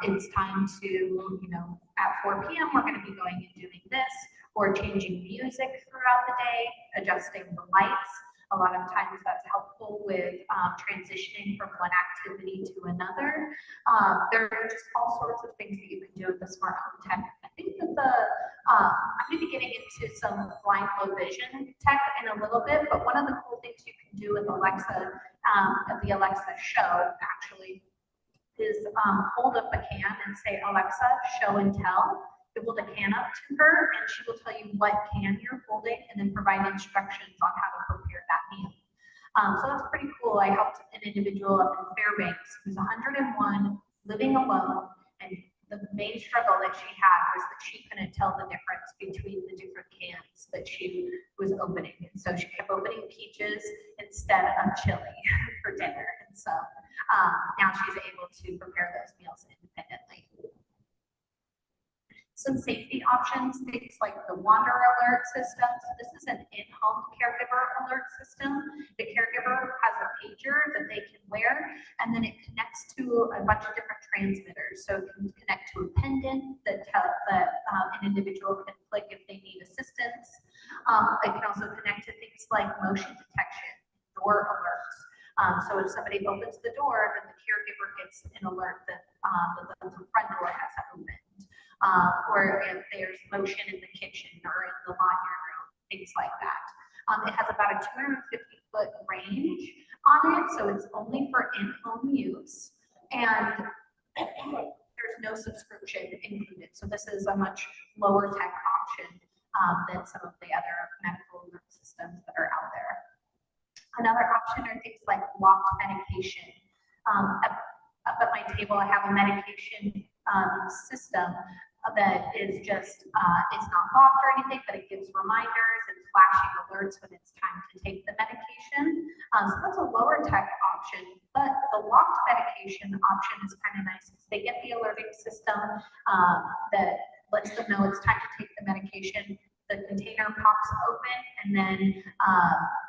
It's time to, you know, at 4 p.m., we're going to be going and doing this, or changing music throughout the day, adjusting the lights. A lot of times that's helpful with transitioning from one activity to another. There are just all sorts of things that you can do with the smart home tech. I think that I'm going to be getting into some blind low vision tech in a little bit, but one of the cool things you can do with Alexa, the Alexa show actually, is hold up a can and say, Alexa, show and tell. You hold a can up to her and she will tell you what can you're holding and then provide instructions on how to prepare that meal. So that's pretty cool. I helped an individual up in Fairbanks who's 101, living alone, and the main struggle that she had was that she couldn't tell the difference between the different cans that she was opening. And so she kept opening peaches instead of chili for dinner. And so now she's able to prepare those meals independently. Some safety options, things like the Wander alert system. So this is an in-home caregiver alert system. The caregiver has a pager that they can wear, and then it connects to a bunch of different transmitters. So it can connect to a pendant that an individual can click if they need assistance. It can also connect to things like motion detection, door alerts. So if somebody opens the door, then the caregiver gets an alert that the front door has opened. Or if there's motion in the kitchen or in the laundry room, things like that. It has about a 250-foot range on it, so it's only for in-home use, and there's no subscription included. So this is a much lower tech option than some of the other medical alert systems that are out there. Another option are things like locked medication. Up at my table, I have a medication system that is just, it's not locked or anything, but it gives reminders and flashing alerts when it's time to take the medication. So that's a lower tech option, but the locked medication option is kind of nice because they get the alerting system that lets them know it's time to take the medication. The container pops open, and then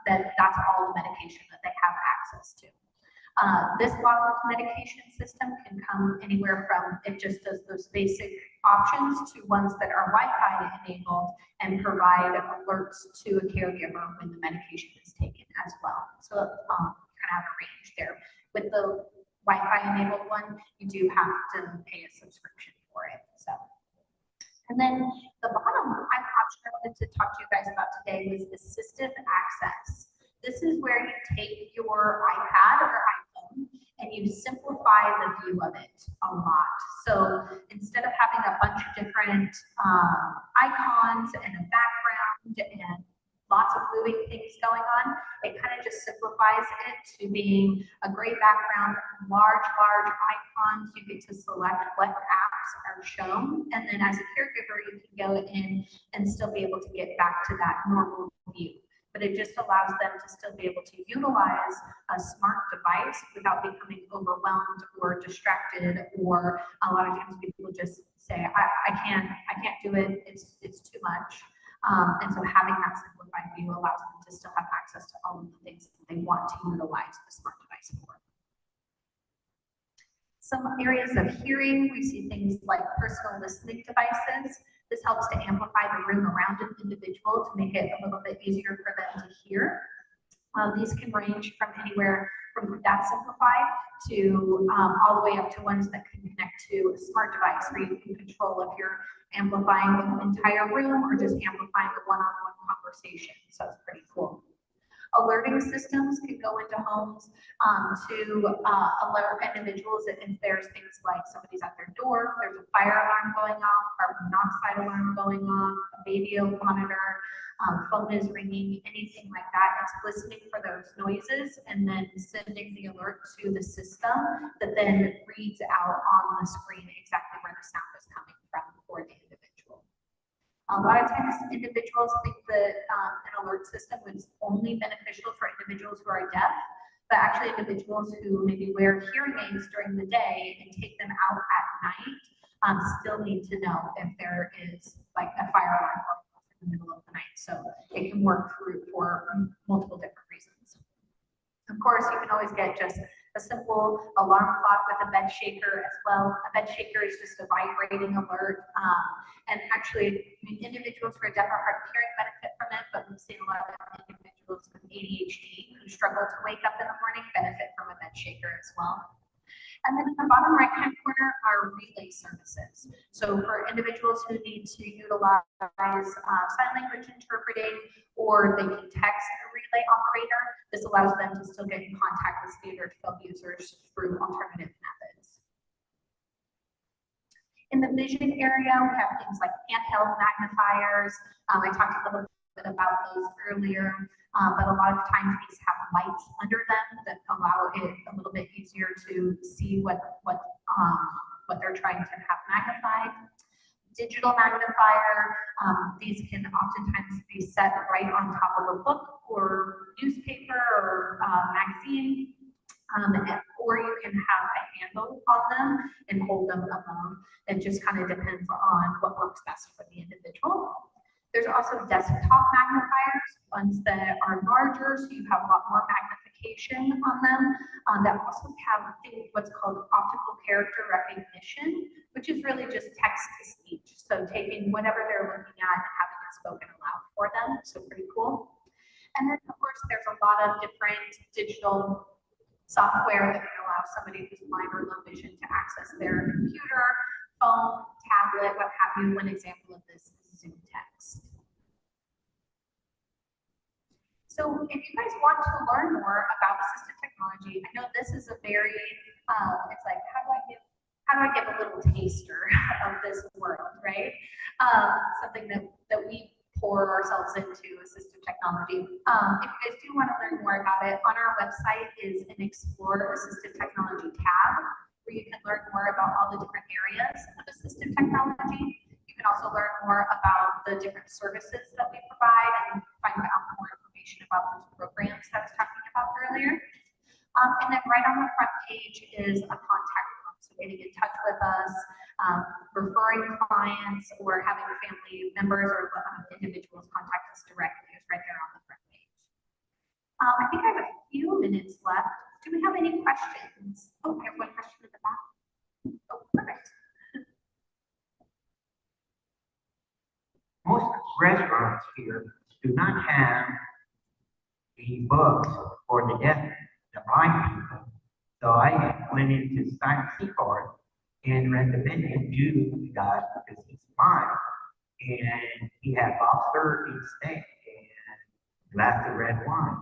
that's all the medication that they have access to. This locked medication system can come anywhere from, it just does those basic options to ones that are Wi-Fi enabled and provide alerts to a caregiver when the medication is taken as well. So kind of have a range there. With the Wi-Fi enabled one, you do have to pay a subscription for it. So, and then the bottom option I wanted to talk to you guys about today was assistive access. This is where you take your iPad or iPhone and you simplify the view of it a lot. So instead of having a bunch of different icons and a background and lots of moving things going on, it kind of just simplifies it to being a gray background, large icons. You get to select what apps are shown. And then as a caregiver, you can go in and still be able to get back to that normal view. But it just allows them to still be able to utilize a smart device without becoming overwhelmed or distracted, or a lot of times people just say, I can't do it, it's too much. And so having that simplified view allows them to still have access to all of the things that they want to utilize the smart device for. Some areas of hearing, we see things like personal listening devices. This helps to amplify the room around an individual to make it a little bit easier for them to hear. These can range from anywhere from that simplified to all the way up to ones that can connect to a smart device where you can control if you're amplifying the entire room or just amplifying the one-on-one conversation. So it's pretty cool. Alerting systems can go into homes to alert individuals if there's things like somebody's at their door, there's a fire alarm going off, carbon monoxide alarm going off, a radio monitor, phone is ringing, anything like that. It's listening for those noises and then sending the alert to the system that then reads out on the screen exactly where the sound is coming from for the individual. A lot of times individuals think that an alert system is only beneficial for individuals who are deaf, but actually individuals who maybe wear hearing aids during the day and take them out at night still need to know if there is like a fire alarm in the middle of the night. So it can work through for multiple different reasons. Of course, you can always get just a simple alarm clock with a bed shaker as well. A bed shaker is just a vibrating alert. And actually, individuals who are deaf or hard of hearing benefit from it, but we've seen a lot of individuals with ADHD who struggle to wake up in the morning benefit from a bed shaker as well. And then in the bottom right-hand corner are relay services. So for individuals who need to utilize sign language interpreting, or they can text a relay operator, this allows them to still get in contact with standard phone users through alternative methods. In the vision area, we have things like handheld magnifiers. I talked a little bit about those earlier. But a lot of times these have lights under them that allow it a little bit easier to see what they're trying to have magnified. Digital magnifier, these can oftentimes be set right on top of a book or newspaper or magazine, or you can have a handle on them and hold them above. It just kind of depends on what works best for the individual. There's also desktop magnifiers, ones that are larger, so you have a lot more magnification on them, that also have what's called optical character recognition, which is really just text to speech. So taking whatever they're looking at and having it spoken aloud for them, so pretty cool. And then of course, there's a lot of different digital software that can allow somebody who's blind or low vision to access their computer, phone, tablet, what have you. One example of this is Zoom Text. So if you guys want to learn more about assistive technology, I know this is a very, it's like, how do I give a little taster of this world, right? Something that we pour ourselves into, assistive technology. If you guys do want to learn more about it, on our website is an Explore Assistive Technology tab, where you can learn more about all the different areas of assistive technology. You can also learn more about the different services that we provide and find out more information about those programs that I was talking about earlier. And then right on the front page is a contact form. So getting in touch with us, referring clients, or having family members or individuals contact us directly is right there on the front page. I think I have a few minutes left. Do we have any questions? Oh, I have one question at the back. Oh, perfect. Most restaurants here do not have the books for the deaf, the blind people. So I went into Simon Seaport and read the menu to the guy because he's blind. And he had lobster and steak and a glass of red wine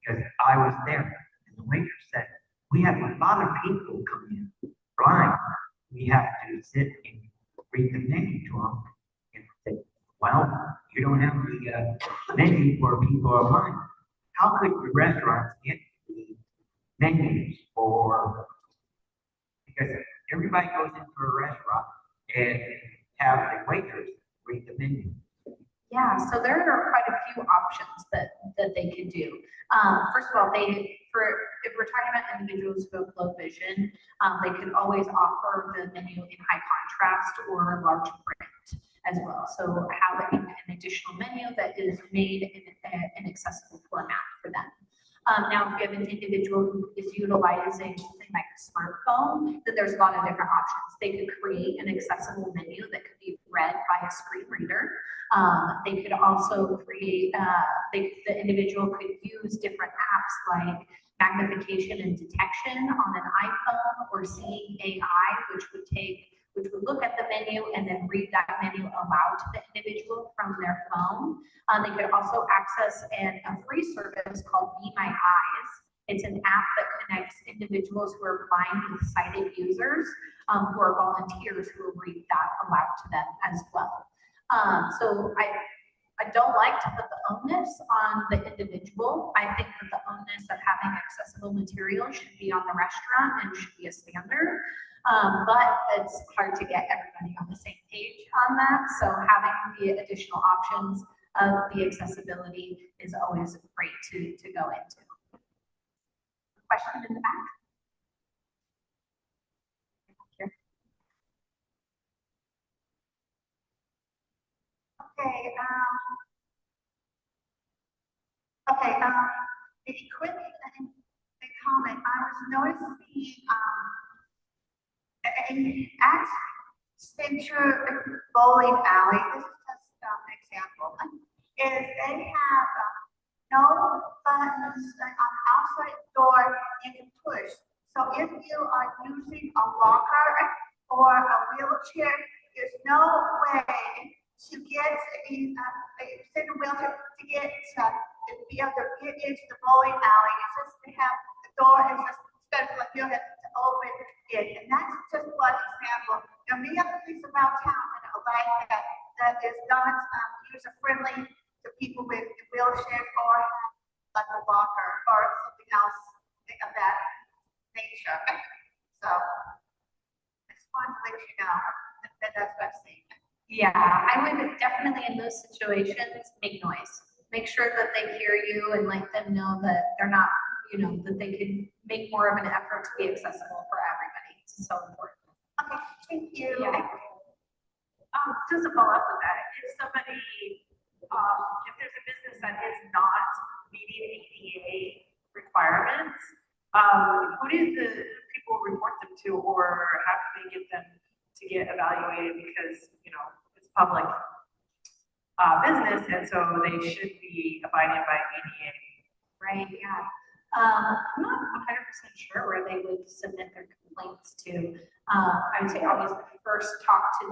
because I was there. And the waiter said, we have a lot of people come in blind. We have to sit and read the menu to them. And I said, well, you don't have the menu for people who are blind. How could the restaurants get the menus for, because everybody goes into a restaurant and have the waiters read the menu. Yeah, so there are quite a few options that they can do. First of all, if we're talking about individuals who have low vision, they could always offer the menu in high contrast or large print as well. So have an additional menu that is made in an accessible format for them. Now, if you have an individual who is utilizing something like a smartphone, then there's a lot of different options. They could create an accessible menu that could be read by a screen reader. They could also create, the individual could use different apps like magnification and detection on an iPhone, or Seeing AI, which would take which would look at the menu and then read that menu aloud to the individual from their phone. They could also access a free service called Be My Eyes. It's an app that connects individuals who are blind with sighted users, who are volunteers who will read that aloud to them as well. So I don't like to put the onus on the individual. I think that the onus of having accessible material should be on the restaurant and should be a standard. But it's hard to get everybody on the same page on that. So having the additional options of the accessibility is always great to go into. Question in the back? Here. Okay, the equipment and the comment, I was noticing, at Center Bowling Alley, this is just an example, is they have no buttons on the outside door you can push. So if you are using a walker or a wheelchair, there's no way to get in a wheelchair to get to be able to get into the bowling alley. It's just to have the door is just special, like you have to open it, and that's just one example. There are many other things about town that are like that is not user friendly to people with wheelchairs or like a walker or something else of that nature. So I just wanted to let you know that that's what I'm saying. Yeah, I would definitely in those situations make noise. Make sure that they hear you and let them know that they're not, that they can make more of an effort to be accessible for everybody. It's so important. Okay, thank you. Yeah. Just to follow up with that, if somebody, if there's a business that is not meeting ADA requirements, who do the people report them to, or how can they get them to get evaluated? Because, it's public business, and so they should be abiding by ADA. Right, yeah. I'm not 100% sure where they would submit their complaints to. I would say always first talk to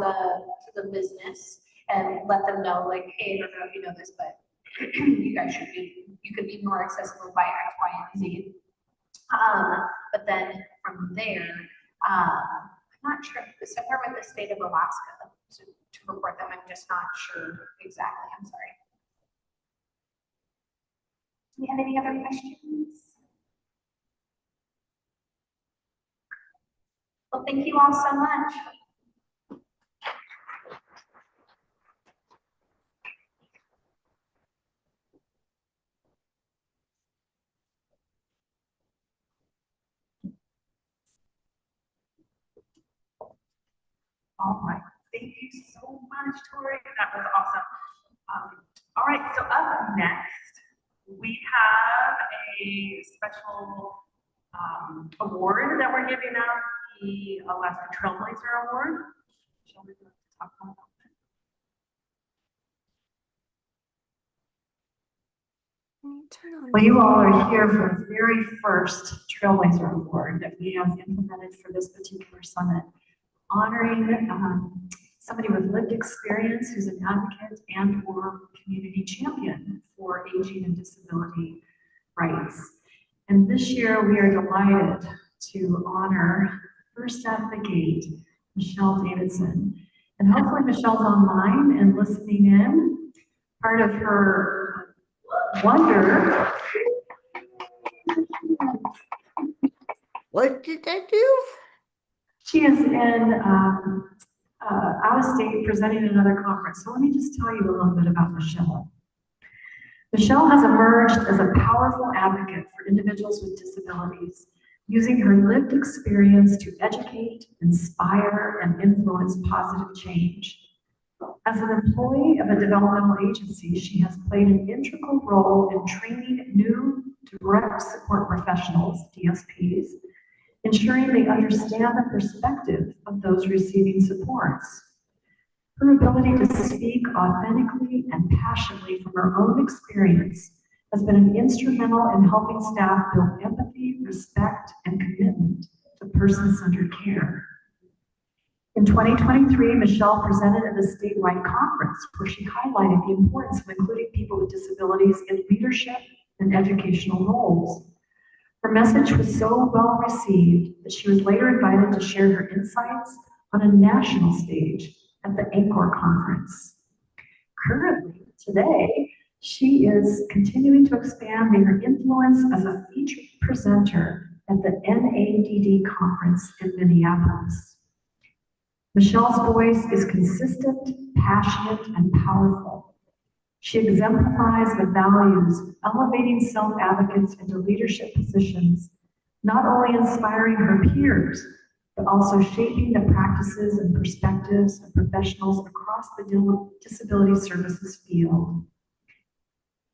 the business and let them know, like, hey, I don't know if you know this, but you could be more accessible by X, Y, and Z. But then from there, I'm not sure, somewhere with the state of Alaska to report them. I'm just not sure exactly. I'm sorry. Do we have any other questions? Well, thank you all so much. All right, thank you so much, Tori. That was awesome. All right, so up next, we have a special award that we're giving out, the Alaska Trailblazer Award. Shall we talk more about that? Well, you all are here for the very first Trailblazer Award that we have implemented for this particular summit, honoring somebody with lived experience who's an advocate and or community champion for aging and disability rights. And this year we are delighted to honor first at the gate, Michelle Davidson. And hopefully Michelle's online and listening in. Part of her wonder. What did I do? She is in out of state presenting at another conference. So let me just tell you a little bit about Michelle. Michelle has emerged as a powerful advocate for individuals with disabilities, using her lived experience to educate, inspire, and influence positive change. As an employee of a developmental agency, she has played an integral role in training new direct support professionals, DSPs, ensuring they understand the perspective of those receiving supports. Her ability to speak authentically and passionately from her own experience has been instrumental in helping staff build empathy, respect, and commitment to person-centered care. In 2023, Michelle presented at a statewide conference where she highlighted the importance of including people with disabilities in leadership and educational roles. Her message was so well received that she was later invited to share her insights on a national stage at the ANCOR conference. Currently, today, she is continuing to expand her influence as a featured presenter at the NADD conference in Minneapolis. Michelle's voice is consistent, passionate, and powerful. She exemplifies the values, elevating self-advocates into leadership positions, not only inspiring her peers, but also shaping the practices and perspectives of professionals across the disability services field.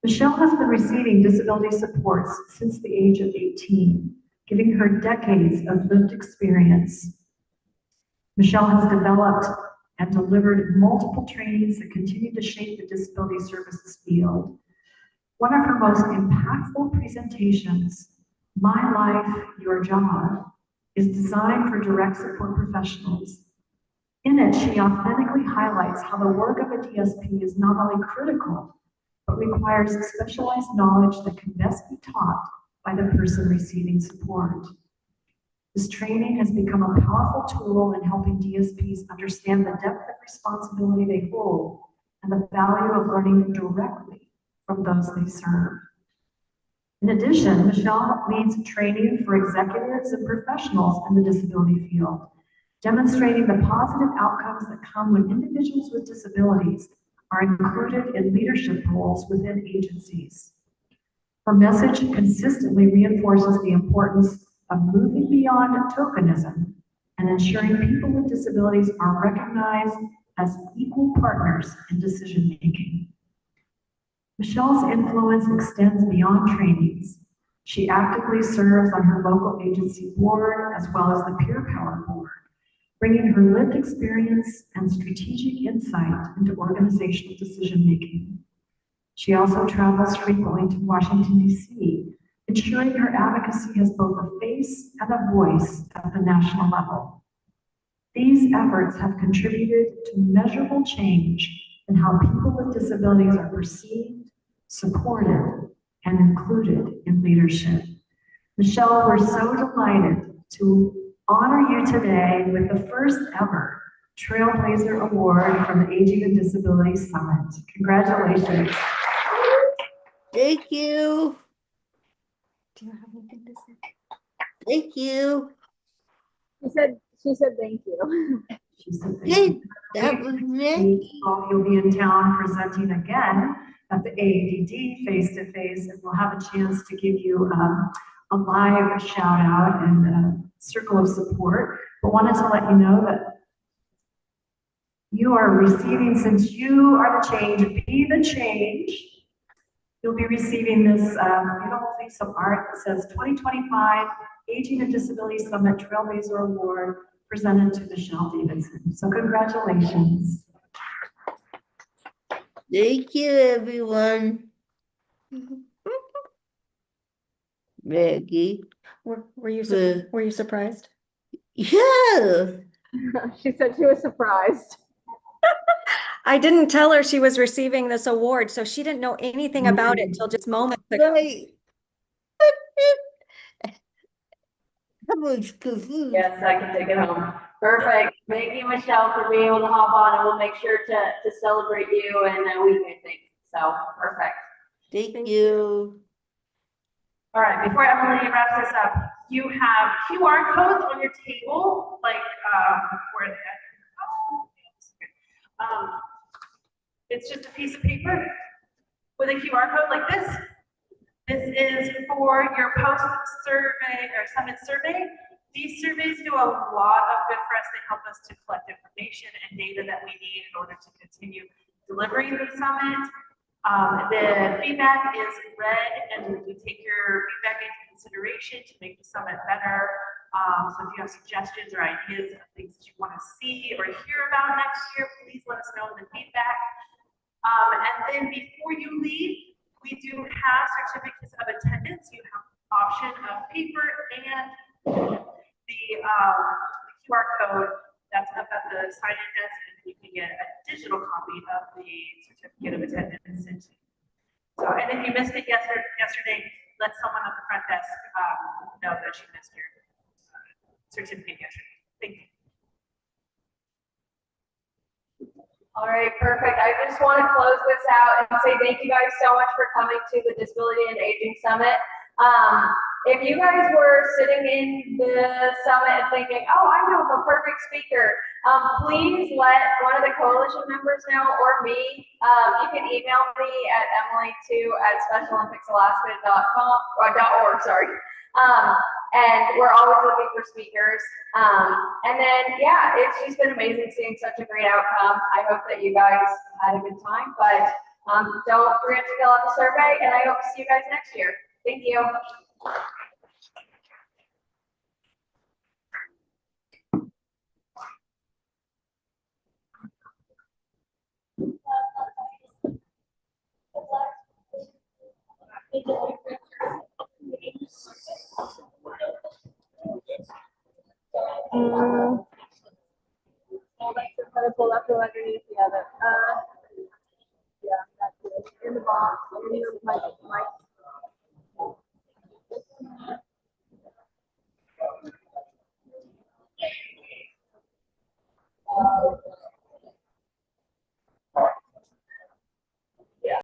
Michelle has been receiving disability supports since the age of 18, giving her decades of lived experience. Michelle has developed and delivered multiple trainings that continue to shape the disability services field. One of her most impactful presentations, My Life, Your Job, is designed for direct support professionals. In it, she authentically highlights how the work of a DSP is not only critical, but requires specialized knowledge that can best be taught by the person receiving support. This training has become a powerful tool in helping DSPs understand the depth of responsibility they hold and the value of learning directly from those they serve. In addition, Michelle leads training for executives and professionals in the disability field, demonstrating the positive outcomes that come when individuals with disabilities are included in leadership roles within agencies. Her message consistently reinforces the importance of moving beyond tokenism and ensuring people with disabilities are recognized as equal partners in decision-making. Michelle's influence extends beyond trainings. She actively serves on her local agency board as well as the Peer Power Board, bringing her lived experience and strategic insight into organizational decision-making. She also travels frequently to Washington, D.C., ensuring her advocacy has both a face and a voice at the national level. These efforts have contributed to measurable change in how people with disabilities are perceived, supported, and included in leadership. Michelle, we're so delighted to honor you today with the first ever Trailblazer Award from the Aging and Disability Summit. Congratulations. Thank you. Do you have anything to say? Thank you. She said thank you. She said thank Hey, you. that was Nikki. You'll be in town presenting again at the AADD face-to-face, and we'll have a chance to give you a live shout out and a circle of support. But wanted to let you know that you are receiving, since you are the change, be the change. You'll be receiving this beautiful piece of art that says 2025 Aging and Disability Summit Trailblazer Award presented to Michelle Davidson. So congratulations. Thank you, everyone. Maggie. Were you surprised? Yeah. She said she was surprised. I didn't tell her she was receiving this award, so she didn't know anything about it till just moments ago. Right. I was confused. Yes, I can take it home. Perfect. Thank you, Michelle, for being able to hop on, and we'll make sure to celebrate you in a week, I think. So, perfect. Thank you. All right, before Emily wraps this up, you have QR codes on your table, like, where the, it's just a piece of paper with a QR code like this. This is for your post-survey or summit survey. These surveys do a lot of good for us. They help us to collect information and data that we need in order to continue delivering the summit. The feedback is read, and we take your feedback into consideration to make the summit better. So if you have suggestions or ideas of things that you want to see or hear about next year, please let us know in the feedback. And then before you leave, we do have certificates of attendance. You have the option of paper and the QR code that's up at the sign-in desk, and you can get a digital copy of the certificate of attendance sent to you. So, and if you missed it yesterday, let someone at the front desk know that you missed your certificate yesterday. Thank you. All right, perfect. I just want to close this out and say thank you guys so much for coming to the Disability and Aging Summit. If you guys were sitting in the summit and thinking, oh, I know of a perfect speaker, please let one of the coalition members know or me. You can email me at emily2@specialolympicsalaska.com or .org, sorry. And we're always looking for speakers. And then, yeah, it's just been amazing seeing such a great outcome. I hope that you guys had a good time, but don't forget to fill out the survey, and I hope to see you guys next year. Thank you. Pull up from underneath the other. Yeah, that's it. In the box. My